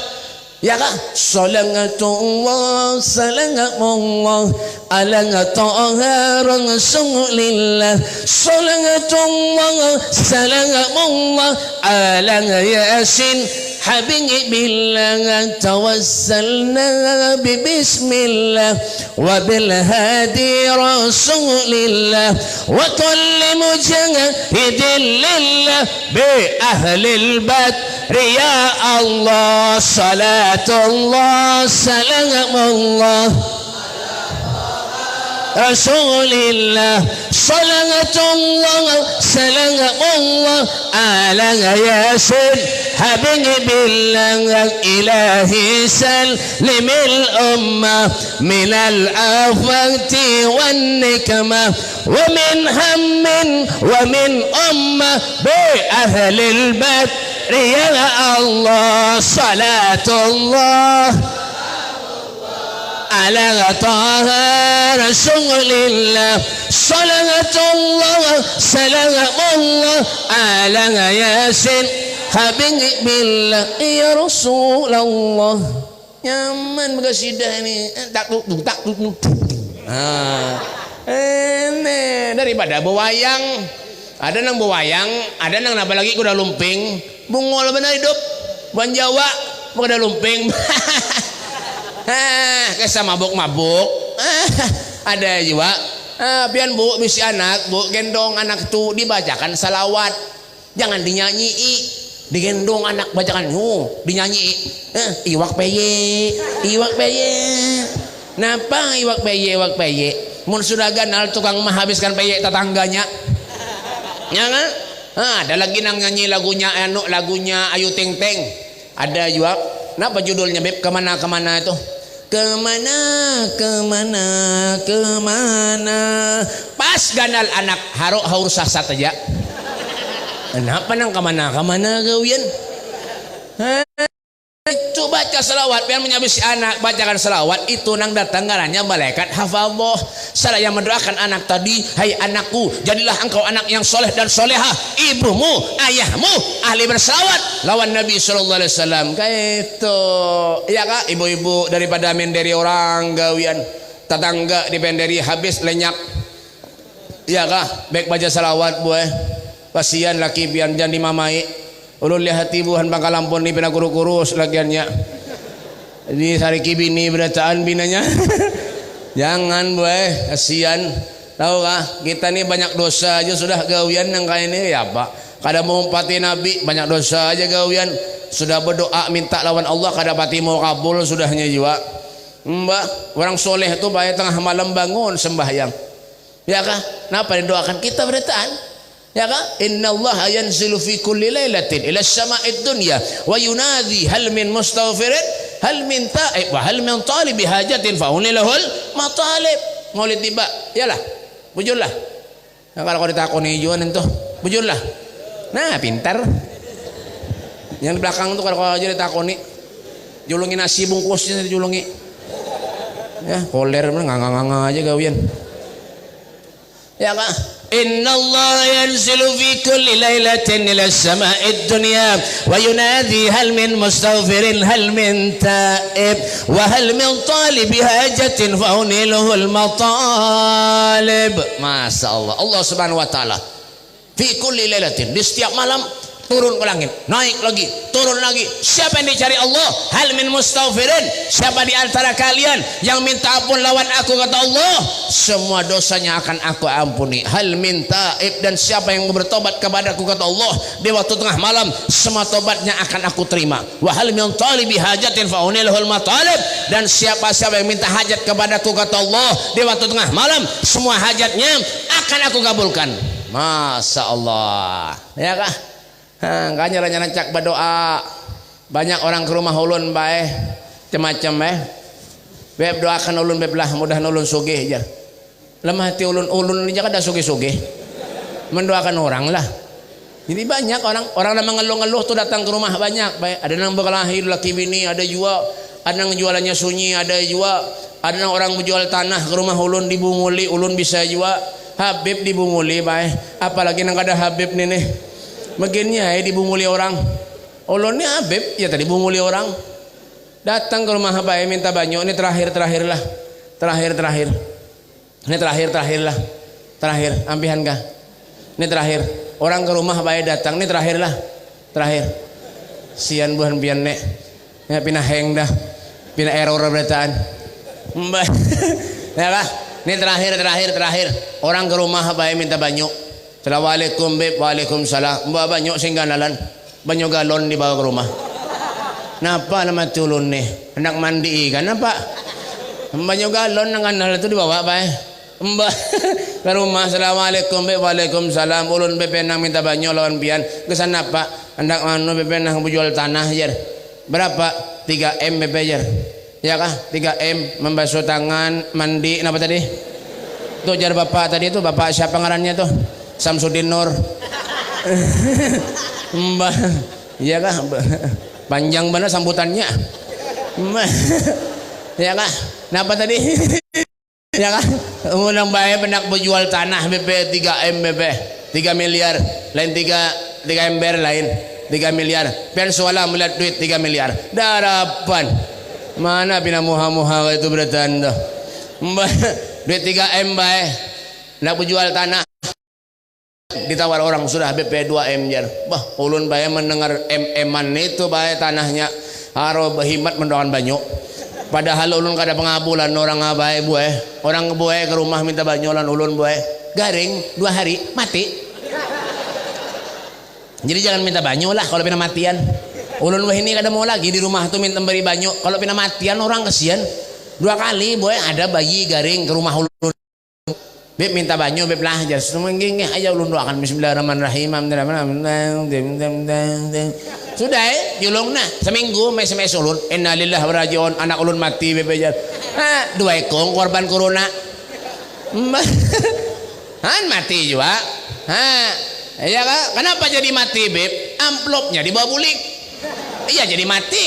Ya kan? Salatullah salamullah ala taha rasulillah. Salatullah salamullah ala yasin habibillah. Tawassalna bismillah wa bil hadi rasulillah wa kulli mujahidin lillah bi ahlil badri ya Allah. Salatullah salamullah Rasulillah. Salatullah salamullah ala yasin habibillah. Ilahi salimil ummah minal afati wan nikmah wa min hammin wa min ummah bi ahlil badri ya Allah. Salatullah ala taha rasulillah. Salatullah salamullah ala yasin habibillah ya Rasulullah. Nyaman begasidah ini. Tak. Daripada bewayang. Ada nang bewayang, ada nang napa lagi kuda lumping. Bungol benar hidup. Buan Jawa kuda lumping. Kesah mabuk-mabuk. Ada juga pian bu bisi anak bu gendong anak tu dibacakan salawat. Jangan dinyanyi, digendong anak bacakan dinyanyi. Iwak peye napa iwak peye mun sudah ganal tukang menghabiskan peye tetangganya. Ya kan? Ada lagi nang nyanyi lagunya lagunya Ayu Ting Ting. Ada juga. Napa judulnya Beb? Kemana itu? Kemana pas ganal anak haur sasat aja. Kenapa nang kemana-kemana gawian? Itu baca selawat, biar menyabisi anak bacakan selawat itu nang datang garannya malaikat hafadhah. Saya mendoakan anak tadi, hai anakku, jadilah engkau anak yang soleh dan solehah. Ibumu, ayahmu ahli berselawat lawan Nabi sallallahu alaihi wasallam. Kayak itu, ya kak, ibu-ibu daripada menderi orang gawian, tetangga di penderi habis lenyak. Ya kak, baik baca selawat buah. Kasihan laki pian jangan dimamai. Ulun lihat ibuhan Bangkalampun ni pina kurus lagiannya. Ini sariki bini berataan binanya. Jangan boy, kasihan. Tahu kah? Kita ni banyak dosa aja sudah gawian yang kayak ini ya Pak. Kada mau pati Nabi banyak dosa aja gawian. Sudah berdoa minta lawan Allah kada pati mau kabul sudahnya jiwa. Mbak, orang soleh itu baik tengah malam bangun sembahyang. Ya kah? Kenapa didoakan kita berataan? Ya kan? Inna Allah yanzilu fi kulli lailatin ila sama'id dunya wa yunadi hal min mustaghfirin hal min ta'ib wa hal min talibi hajatin fa hunilahul matalib. Maulid tiba, yalah. Bujurlah. Nah, kalau kau ditakoni juan itu, bujurlah. Nah, pintar. Yang di belakang tuh kalau kau aja ditakoni, julungi nasi bungkusnya dijulungi. Ya, koler nganga-nganga aja gawian. Ya kan? Inna Allah yanzilu fi kulli lailatin ila sama'id dunya wa yunadi hal min mustaghfirin hal min ta'ib wa hal min talibi hajatin fa huniluhul matalib. Masya Allah, Allah subhanahu wa ta'ala fi kulli lailatin, di setiap malam turun ke langit, naik lagi, turun lagi. Siapa yang dicari Allah? Hal min mustaghfirin, siapa di antara kalian yang minta ampun lawan aku, kata Allah, semua dosanya akan aku ampuni. Hal min ta'ib, dan siapa yang bertobat kepadaku, kata Allah, di waktu tengah malam semua tobatnya akan aku terima. Wa hal min talibi hajatin fa hunilahul matalib, dan siapa yang minta hajat kepadaku, kata Allah, di waktu tengah malam semua hajatnya akan aku kabulkan. Masya Allah, ya kah? Kanya ranya cak berdoa. Banyak orang ke rumah ulun bae macam-macam beb doakan ulun beb lah mudah ulun sugih aja. Lemah hati ulun aja kada sugih-sugih. Mendoakan orang lah. Jadi banyak orang yang mengeluh-ngeluh tuh datang ke rumah banyak bae. Ada yang berkelahi laki bini, ada juga ada yang jualannya sunyi, ada juga ada yang orang menjual tanah ke rumah ulun dibunguli, ulun bisa juga Habib dibunguli bae. Apalagi nang kada Habib nih. Meginnya dibunguli orang. Ulunnya Habib ya tadi bunguli orang. Datang ke rumah bae minta banyu. Ini terakhir lah. Ini terakhir lah. Terakhir ampihan kah? Ini terakhir. Orang ke rumah bae datang. Ini terakhir lah. Terakhir. Sian buhan pian nek. Ya pinah heng dah. Pinah error berataan. Mbah. Ya lah. Ini terakhir. Orang ke rumah bae minta banyu. Assalamualaikum beb, waalaikumsalam. Mbak banyak singganalan, banyak galon dibawa ke rumah. Napa nama tulun nih? Hendak mandi ikan apa? Banyak galon dengan hal itu dibawa apa? Mbak ke rumah. Assalamualaikum beb, waalaikumsalam. Ulun beb nang minta banyak lawan pian. Kesana apa? Hendak manu beb nang jual tanah jer. Berapa? 3M beb jer. Ya kah? 3M membasuh tangan, mandi. Napa tadi? Tuh jar bapak tadi itu bapak siapa ngarannya tuh? Samsudin Nur. Mbah, iya kah? Panjang benar sambutannya. Mbah, iya kah? Kenapa tadi? Ya kah? Undang bae benak berjual tanah BP 3M BP 3 miliar, lain 3 ember lain 3 miliar. Pian suala melihat duit 3 miliar. Darapan. Mana pina muha-muha itu bertanda. Mbah, duit 3M bae. Nak berjual tanah. Ditawar orang sudah BP 2M jar. Bah, ulun bae mendengar M-eman itu bae tanahnya haro berhimat mendoakan banyak. Padahal ulun kada pengabulan orang bae bueh. Orang bueh ke rumah minta banyolan ulun bueh. Garing 2 hari mati. Jadi jangan minta banyo lah kalau pina matian. Ulun bueh ini kada mau lagi di rumah tuh minta beri banyo. Kalau pina matian orang kesian. 2 kali bueh ada bayi garing ke rumah ulun. Beb minta banyu beb lah jas semengking aja ulun doakan bismillahirrahmanirrahim. Sudah julungna seminggu mes ulun innalillahi wa rajiun anak ulun mati beb aja. 2 ekong korban corona. Han mati juga. Iya kan? Kenapa jadi mati, Beb? Amplopnya dibawa bulik. Iya jadi mati.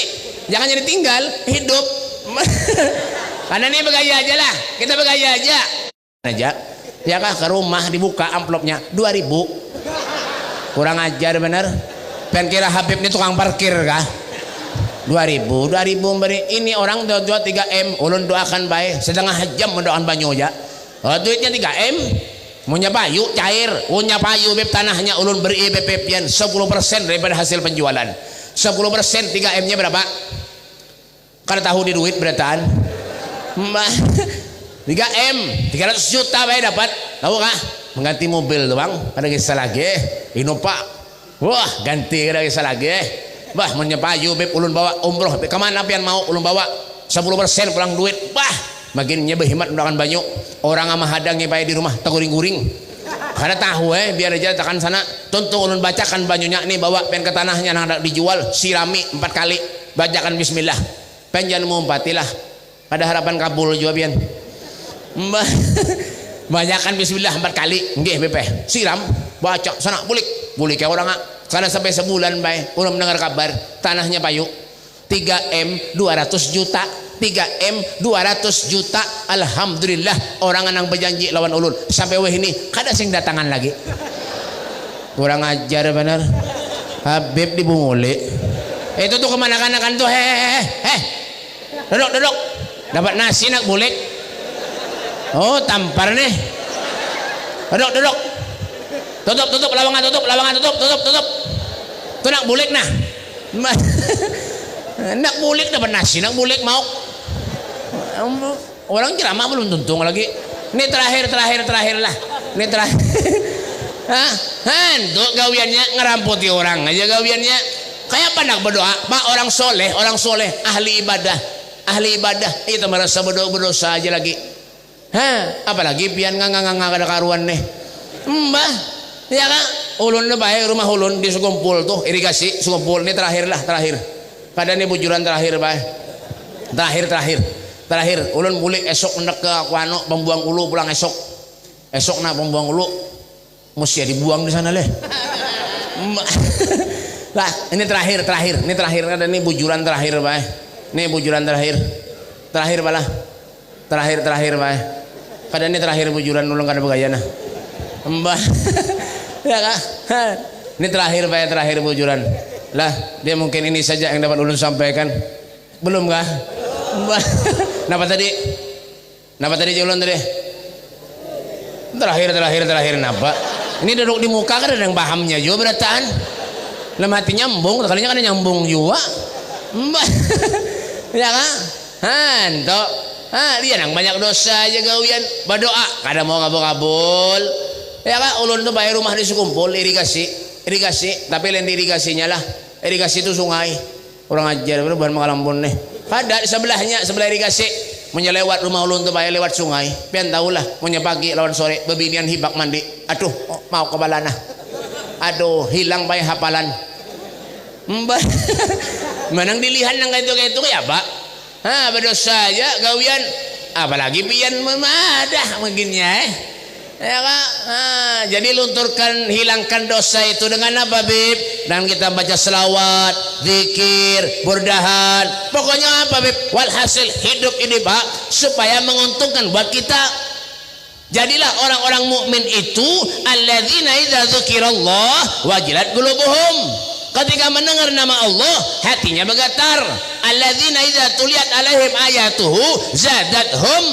Jangan jadi tinggal, hidup. Karena ini bergaya aja lah. Kita bergaya aja. Ya kah ke rumah dibuka amplopnya 2.000. Kurang ajar bener. Pen kira Habib ini tukang parkir kah? 2.000 beri. Ini orang jual 3M. Ulun doakan baik. Setengah jam mendoakan banyu aja. Duitnya 3M. Punya payu cair, punya payu Beb tanahnya ulun beri BP pian 10% daripada hasil penjualan. 10% 3M-nya berapa? Kada tahu di duit berataan. 3M 300 juta baik dapat. Tahu kah? Mengganti mobil tuh bang. Ada kisah lagi. Innova. Wah ganti ada kisah lagi. Bah punya payu Beb ulun bawa umroh. Kemana pian mau ulun bawa 10% pulang duit. Bah makin nyebehimat mendoakan banyu. Orang ama hadangnya baik di rumah teguring-guring. Karena tahu biar aja tekan sana. Tuntung ulun bacakan banyunya nih bawa pen ke tanahnya nang dijual sirami 4 kali. Bacakan bismillah. Pen jangan mumpatilah. Ada harapan kabul juga pian. Bacakan bismillah 4 kali. Nggih BP. Siram baca sana bulik. Bulik ya orang sana sampai sebulan baik. Ulun mendengar kabar tanahnya payu 3M 200 juta. 3M 200 juta. Alhamdulillah orang anang berjanji lawan ulun sampai weh ini kada sing datangan lagi. Kurang ajar bener. Habib dibunguli. Itu tuh kemana-kanakan tuh duduk dapat nasi nak bulik. Oh tampar nih. Duduk tutup lawangan tutup tuh nak bulik nah. Nak bulik dapat nasi nak bulik mau. Orang ceramah belum tuntung lagi. Ini terakhir lah. Ini terakhir. Tuh gawiannya ngeramputi orang aja gawiannya. Kayak apa nak berdoa? Pak orang soleh, ahli ibadah. Itu merasa berdosa aja lagi. Apalagi pian nggak ada karuan nih. Mbah, ya kan? Ulun baik rumah ulun di Sukumpul tuh irigasi Sukumpul ini terakhir. Pada ini bujuran terakhir baik. Terakhir ulun bulik esok hendak ke Akuano pembuang ulu pulang esok nak pembuang ulu mesti dibuang di sana leh. Lah ini terakhir ada ini bujuran terakhir baik. Ini bujuran terakhir balah. Terakhir baik. Kada ini terakhir bujuran ulun kada begayana. Mbah. Ya kah? Ini terakhir bujuran. Lah dia mungkin ini saja yang dapat ulun sampaikan. Belum kah? Napa tadi ulun tadi? Terakhir napa? Ini duduk di muka kan ada yang pahamnya juga berataan. Lem hati nyambung, kalinya kan nyambung juga. Ya kan? Hanto. Dia nang banyak dosa aja gawian. Berdoa, kada mau ngabul-ngabul. Ya kan ulun tuh bayar rumah di Sukumpul irigasi, tapi lain irigasinya lah. Irigasi itu sungai. Orang ajar bahan Mangalampun nih. Ada di sebelahnya, sebelah irigasi. Menyelewat rumah ulun tuh bayar lewat sungai. Pian tahulah, punya pagi lawan sore bebinian hibak mandi. Aduh, mau ke balana. Aduh, hilang bayar hafalan. Mbah. Menang dilihat nang kayak itu ya, Pak. Berdosa aja gawian. Apalagi pian memadah mungkinnya ya kak. Jadi lunturkan, hilangkan dosa itu dengan apa Bib? Dan kita baca selawat, zikir, burdahan, pokoknya apa Bib? Walhasil hidup ini Pak supaya menguntungkan buat kita. Jadilah orang-orang mukmin itu alladzina idza dzukirallah wajilat qulubuhum. Ketika mendengar nama Allah hatinya bergetar. Alladzina idza tuliyat alaihim ayatuhu zadathum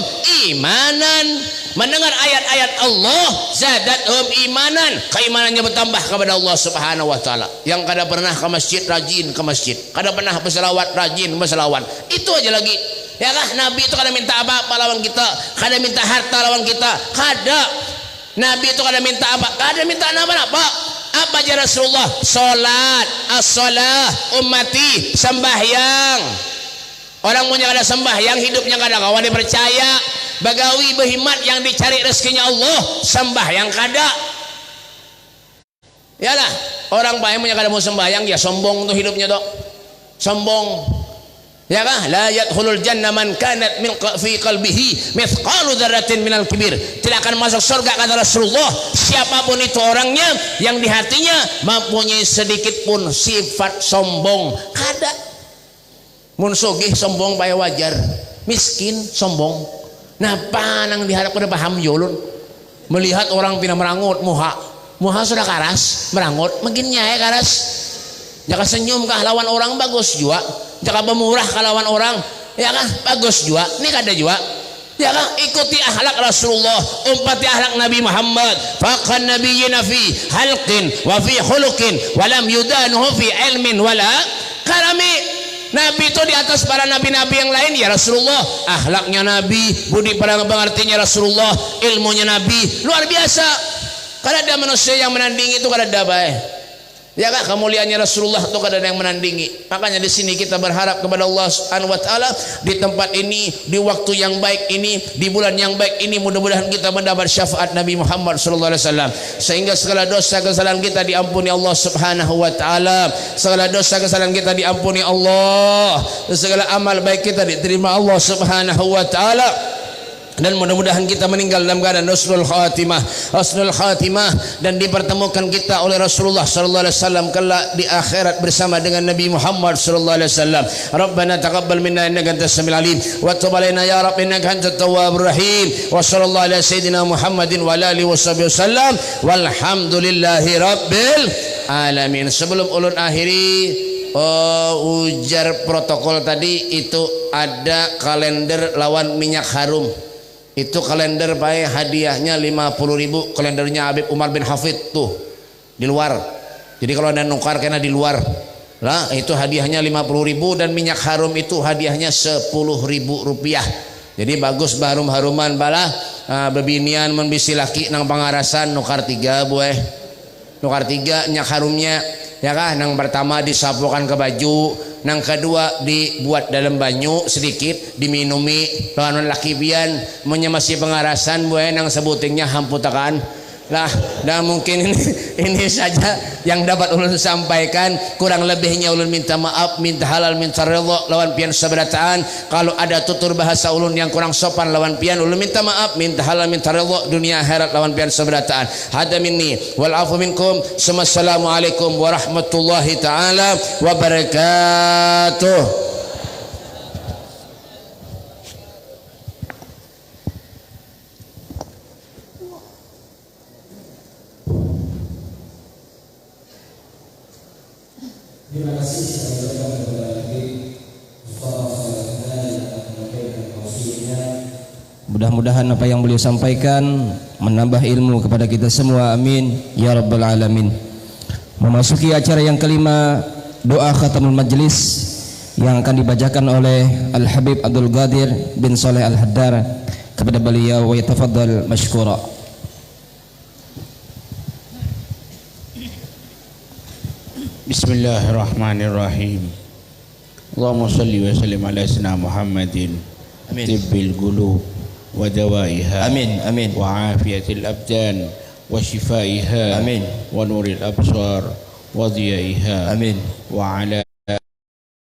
imanan. Mendengar ayat-ayat Allah zadathum imanan, keimanannya bertambah kepada Allah Subhanahu wa taala. Yang kada pernah ke masjid rajin ke masjid, kada pernah berselawat rajin berselawat. Itu aja lagi. Ya kah? Nabi itu kada minta apa-apa lawan kita, kada minta harta lawan kita, kada. Nabi itu kada minta apa? Kada minta apa-apa. Apa aja Rasulullah? Salat, as-salah, ummati, sembahyang. Orang punya kada sembahyang, hidupnya kada kawan dipercaya. Bagawi behimat yang dicari rezekinya Allah, sembahyang kada. Yalah, orang baik punya kada mau sembahyang, ya sombong tuh hidupnya tuh. Sombong. Ya kan? La yadkhulul jannah man kanat min fi qalbihi mithqalu dzarratin minal kibir. Tidak akan masuk surga kata Rasulullah siapapun itu orangnya yang di hatinya mempunyai sedikit pun sifat sombong. Kada. Mun sugih sombong bae wajar. Miskin sombong. Napa nang diharap kada paham yulun. Melihat orang pina merangut muha sudah karas merangut makin nyai karas. Jaka senyum kah lawan orang bagus juga. Jaka pemurah kalawan orang ya kan bagus juga. Ini kada juga. Ya kan ikuti akhlak Rasulullah, umpati akhlak Nabi Muhammad. Faqan nabiyyina fi halqin wa fi khuluqin wa lam yudanuhu fi ilmin wala karami. Nabi itu di atas para nabi-nabi yang lain ya Rasulullah. Akhlaknya Nabi, budi pengertiannya Rasulullah, ilmunya Nabi luar biasa. Kada ada manusia yang menandingi itu kada ada bae. Ya kan kemuliaannya Rasulullah itu kada ada yang menandingi. Makanya di sini kita berharap kepada Allah Subhanahu wa taala di tempat ini, di waktu yang baik ini, di bulan yang baik ini mudah-mudahan kita mendapat syafaat Nabi Muhammad sallallahu alaihi wasallam sehingga segala dosa kesalahan kita diampuni Allah Subhanahu wa taala. Segala dosa kesalahan kita diampuni Allah. Segala amal baik kita diterima Allah Subhanahu wa taala. Dan mudah-mudahan kita meninggal dalam keadaan husnul khatimah dan dipertemukan kita oleh Rasulullah sallallahu alaihi wasallam kelak di akhirat bersama dengan Nabi Muhammad sallallahu alaihi wasallam. Rabbana taqabbal minna innaka antas samiul alim wa tub alaina ya rabb innaka antat tawwabur rahim. Wa sallallahu ala sayyidina Muhammadin wa ala alihi washabihi wasallam walhamdulillahi rabbil alamin. Sebelum ulun akhiri ujar protokol tadi itu ada kalender lawan minyak harum. Itu kalender baik hadiahnya 50.000 kalendernya Habib Umar bin Hafid tuh di luar. Jadi kalau anda nukar kena di luar lah itu hadiahnya 50.000 dan minyak harum itu hadiahnya 10.000 rupiah. Jadi bagus harum-haruman bala bebinian membisi laki nang pangarasan nukar 3 bueh nukar 3 minyak harumnya ya kan. Nang pertama disapukan ke baju, nang kedua dibuat dalam banyu sedikit diminumi lawan laki pian menyemasi pengarasan buaya nang sebutingnya hamputakan lah. Dan mungkin ini saja yang dapat ulun sampaikan. Kurang lebihnya ulun minta maaf, minta halal, minta ridha lawan pian sabarataan. Kalau ada tutur bahasa ulun yang kurang sopan lawan pian ulun minta maaf, minta halal, minta ridha dunia akhirat lawan pian sabarataan. Hada minni wal afu minkum. Assalamualaikum warahmatullahi taala wabarakatuh. Terima kasih mudah-mudahan apa yang beliau sampaikan menambah ilmu kepada kita semua, amin ya rabbal alamin. Memasuki acara yang kelima, doa khatamul majlis yang akan dibacakan oleh Al-Habib Abdul Qadir bin Saleh Al-Haddar. Kepada beliau wa yatafaddal mashkura. Bismillahirrahmanirrahim. Allahumma salli wa sallim ala sayyidina Muhammadin tibbil qulub wa dawaiha Amin amin. wa afiyatil abdan wa shifaiha Amin. wa nuril absar wa dhiyaiha Amin. wa ala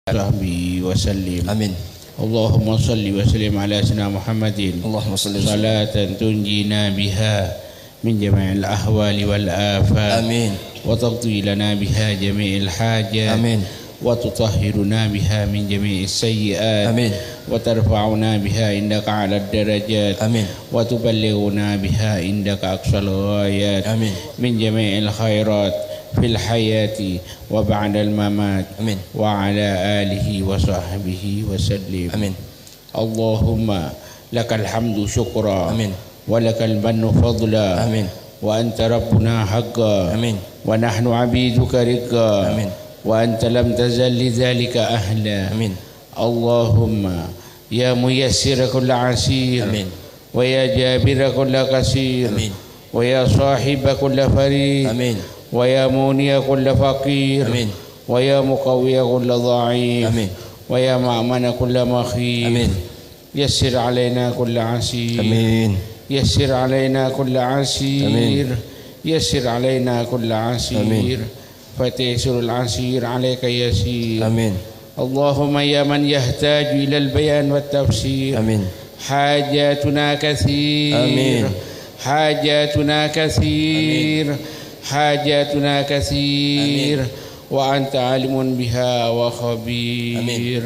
sahbihi wa sallim. Amin. Allahumma salli wa sallim ala sayyidina Muhammadin Allahumma salli wa sallim. salatan tunjina biha min jami'il ahwali wal afat. Amin. وتقضي لنا بها جميع الحاجات آمين. وتطهرنا بها من جميع السيئات آمين. وترفعنا بها عندك على الدرجات آمين. وتبلغنا بها عندك أقصى الغايات آمين. من جميع الخيرات في الحياة وبعد الممات آمين. وعلى آله وصحبه وسلم. آمين. اللهم لك الحمد شكرا آمين. ولك المن فضلا آمين. وأنت ربنا حقا آمين. ونحن عبيدك رقا آمين. وأنت لم تزل لذلك أهلا. آمين. اللهم يا ميسر كل عسير آمين. ويا جابر كل كسير آمين. ويا صاحب كل فريق آمين. ويا موني كل فقير آمين. ويا مقوي كل ضعيف آمين. ويا مأمن كل مخيف. آمين. يسر علينا كل عسير. آمين. يسر علينا كل عسير. آمين. يسر علينا كل عسير. آمين. فتيسر العسير عليك يسير. آمين. اللهم يا من يحتاج إلى البيان والتفسير آمين. حاجاتنا كثير آمين. حاجاتنا كثير حاجاتنا كثير وأنت عالم بها وخبير. آمين.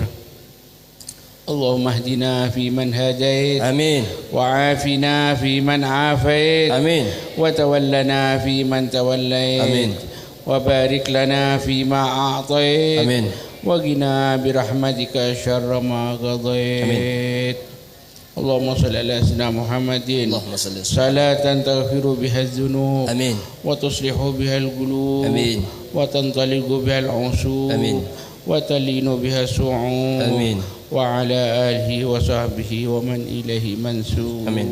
اللهم اهدنا فيمن هديت آمين. وعافنا فيمن عافيت آمين. وتولنا فيمن توليت آمين. وبارك لنا فيما أعطيت آمين. وقنا برحمتك شر ما قضيت. اللهم صل على سيدنا محمد اللهم صل وسلم. صلاة تغفر بها الذنوب آمين. وتصلح بها القلوب آمين. وتنطلق بها العصور آمين. وتلين بها الصعود آمين. وعلى آله وصحبه ومن إليه منسوب. آمين.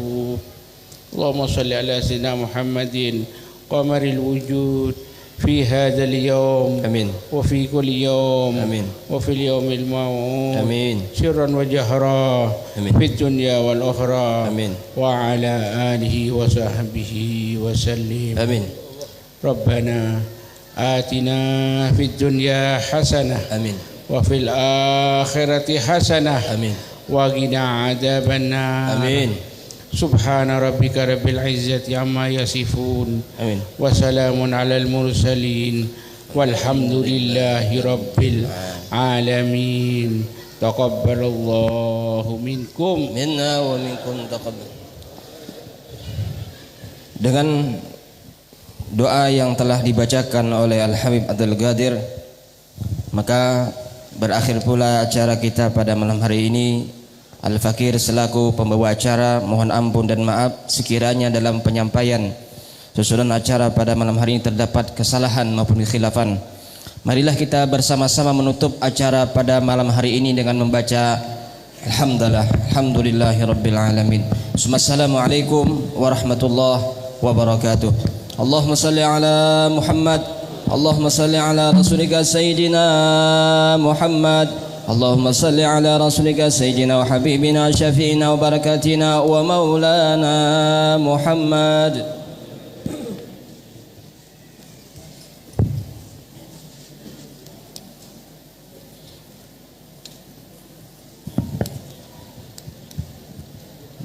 اللهم صل على سيدنا محمد قمر الوجود في هذا اليوم آمين. وفي كل يوم آمين. وفي اليوم الموعود آمين. سرا وجهرا آمين. في الدنيا والأخرى آمين. وعلى آله وصحبه وسلم. آمين. ربنا آتنا في الدنيا حسنة آمين. وفي الآخرة حسنة آمين. وقنا عذاب النار. آمين. سبحان ربك رب العزة عما يصفون آمين. وسلام على المرسلين والحمد لله رب العالمين. تقبل الله منكم. Minna wa minkum taqabbal. Dengan doa yang telah dibacakan oleh Al-Habib Abdul Qadir, maka berakhir pula acara kita pada malam hari ini. Al-Fakir selaku pembawa acara mohon ampun dan maaf sekiranya dalam penyampaian susunan acara pada malam hari ini terdapat kesalahan maupun kekhilafan. Marilah kita bersama-sama menutup acara pada malam hari ini dengan membaca Alhamdulillahirabbil alamin. Assalamualaikum warahmatullahi wabarakatuh. Allahumma salli ala Muhammad. Allahumma salli ala rasulika sayyidina Muhammad. اللهم صل على رسولك سيدنا وحبيبنا شفيعنا وبركاتنا ومولانا محمد.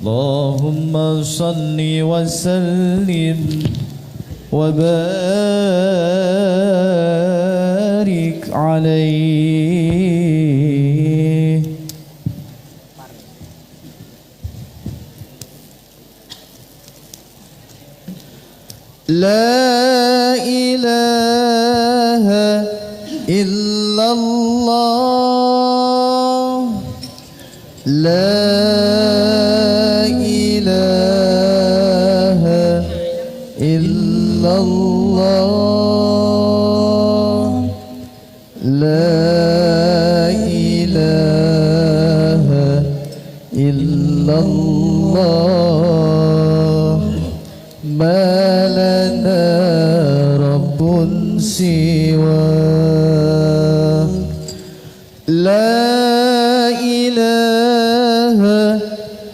اللهم صل وسلم وبارك عليه. لا إله إلا الله لا إله إلا الله لا إله إلا الله ما لنا رب سواه لا إله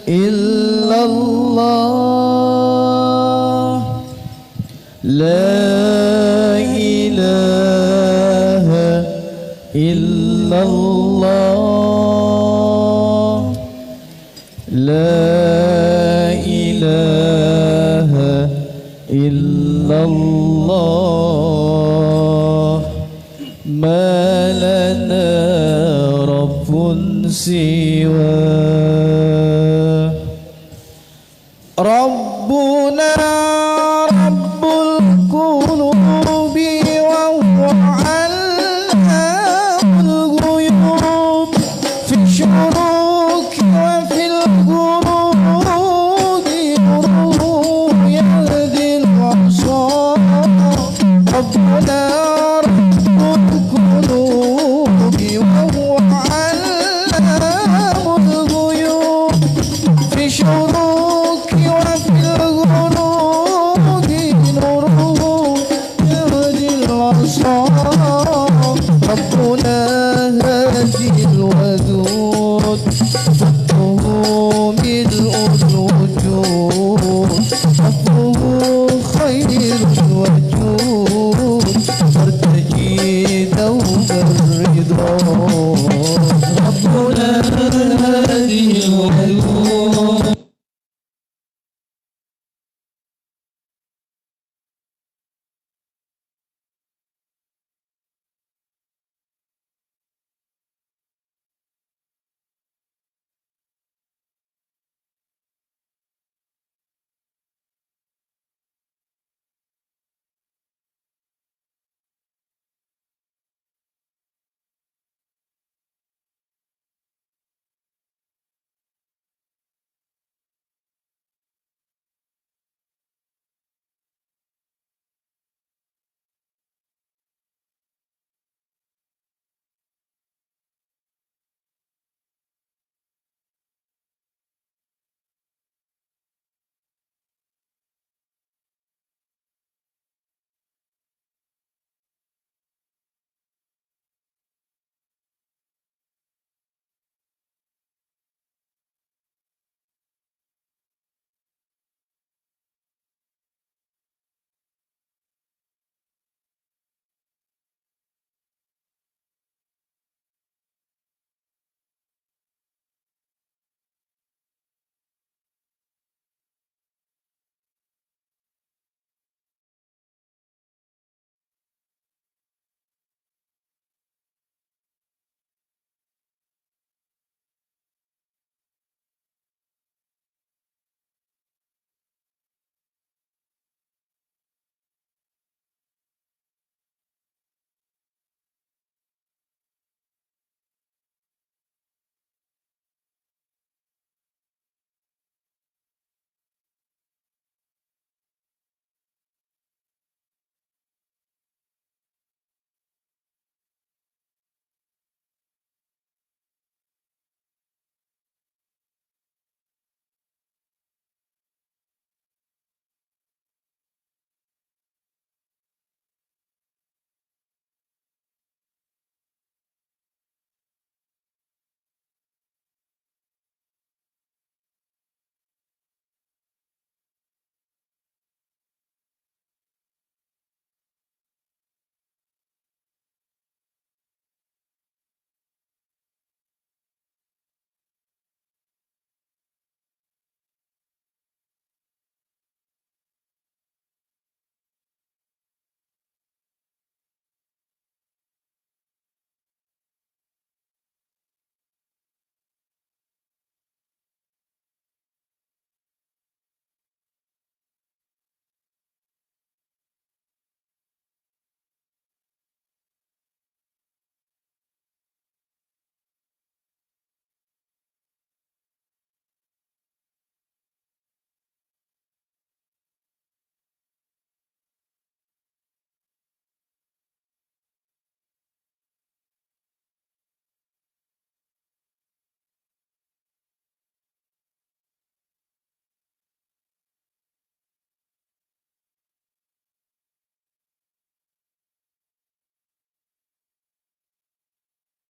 إلا الله لا إله إلا الله لا إله إلا الله ما لنا رب سواه ربنا رب القلوب وهو علام الغيوب في الشروق وفي الغروب نوره يهدي الأبصار ربنا رب القلوب وهو علام الغيوب في الشروق وفي الغروب نوره يهدي الأبصار ربنا هادي الودود حبه ملء الوجود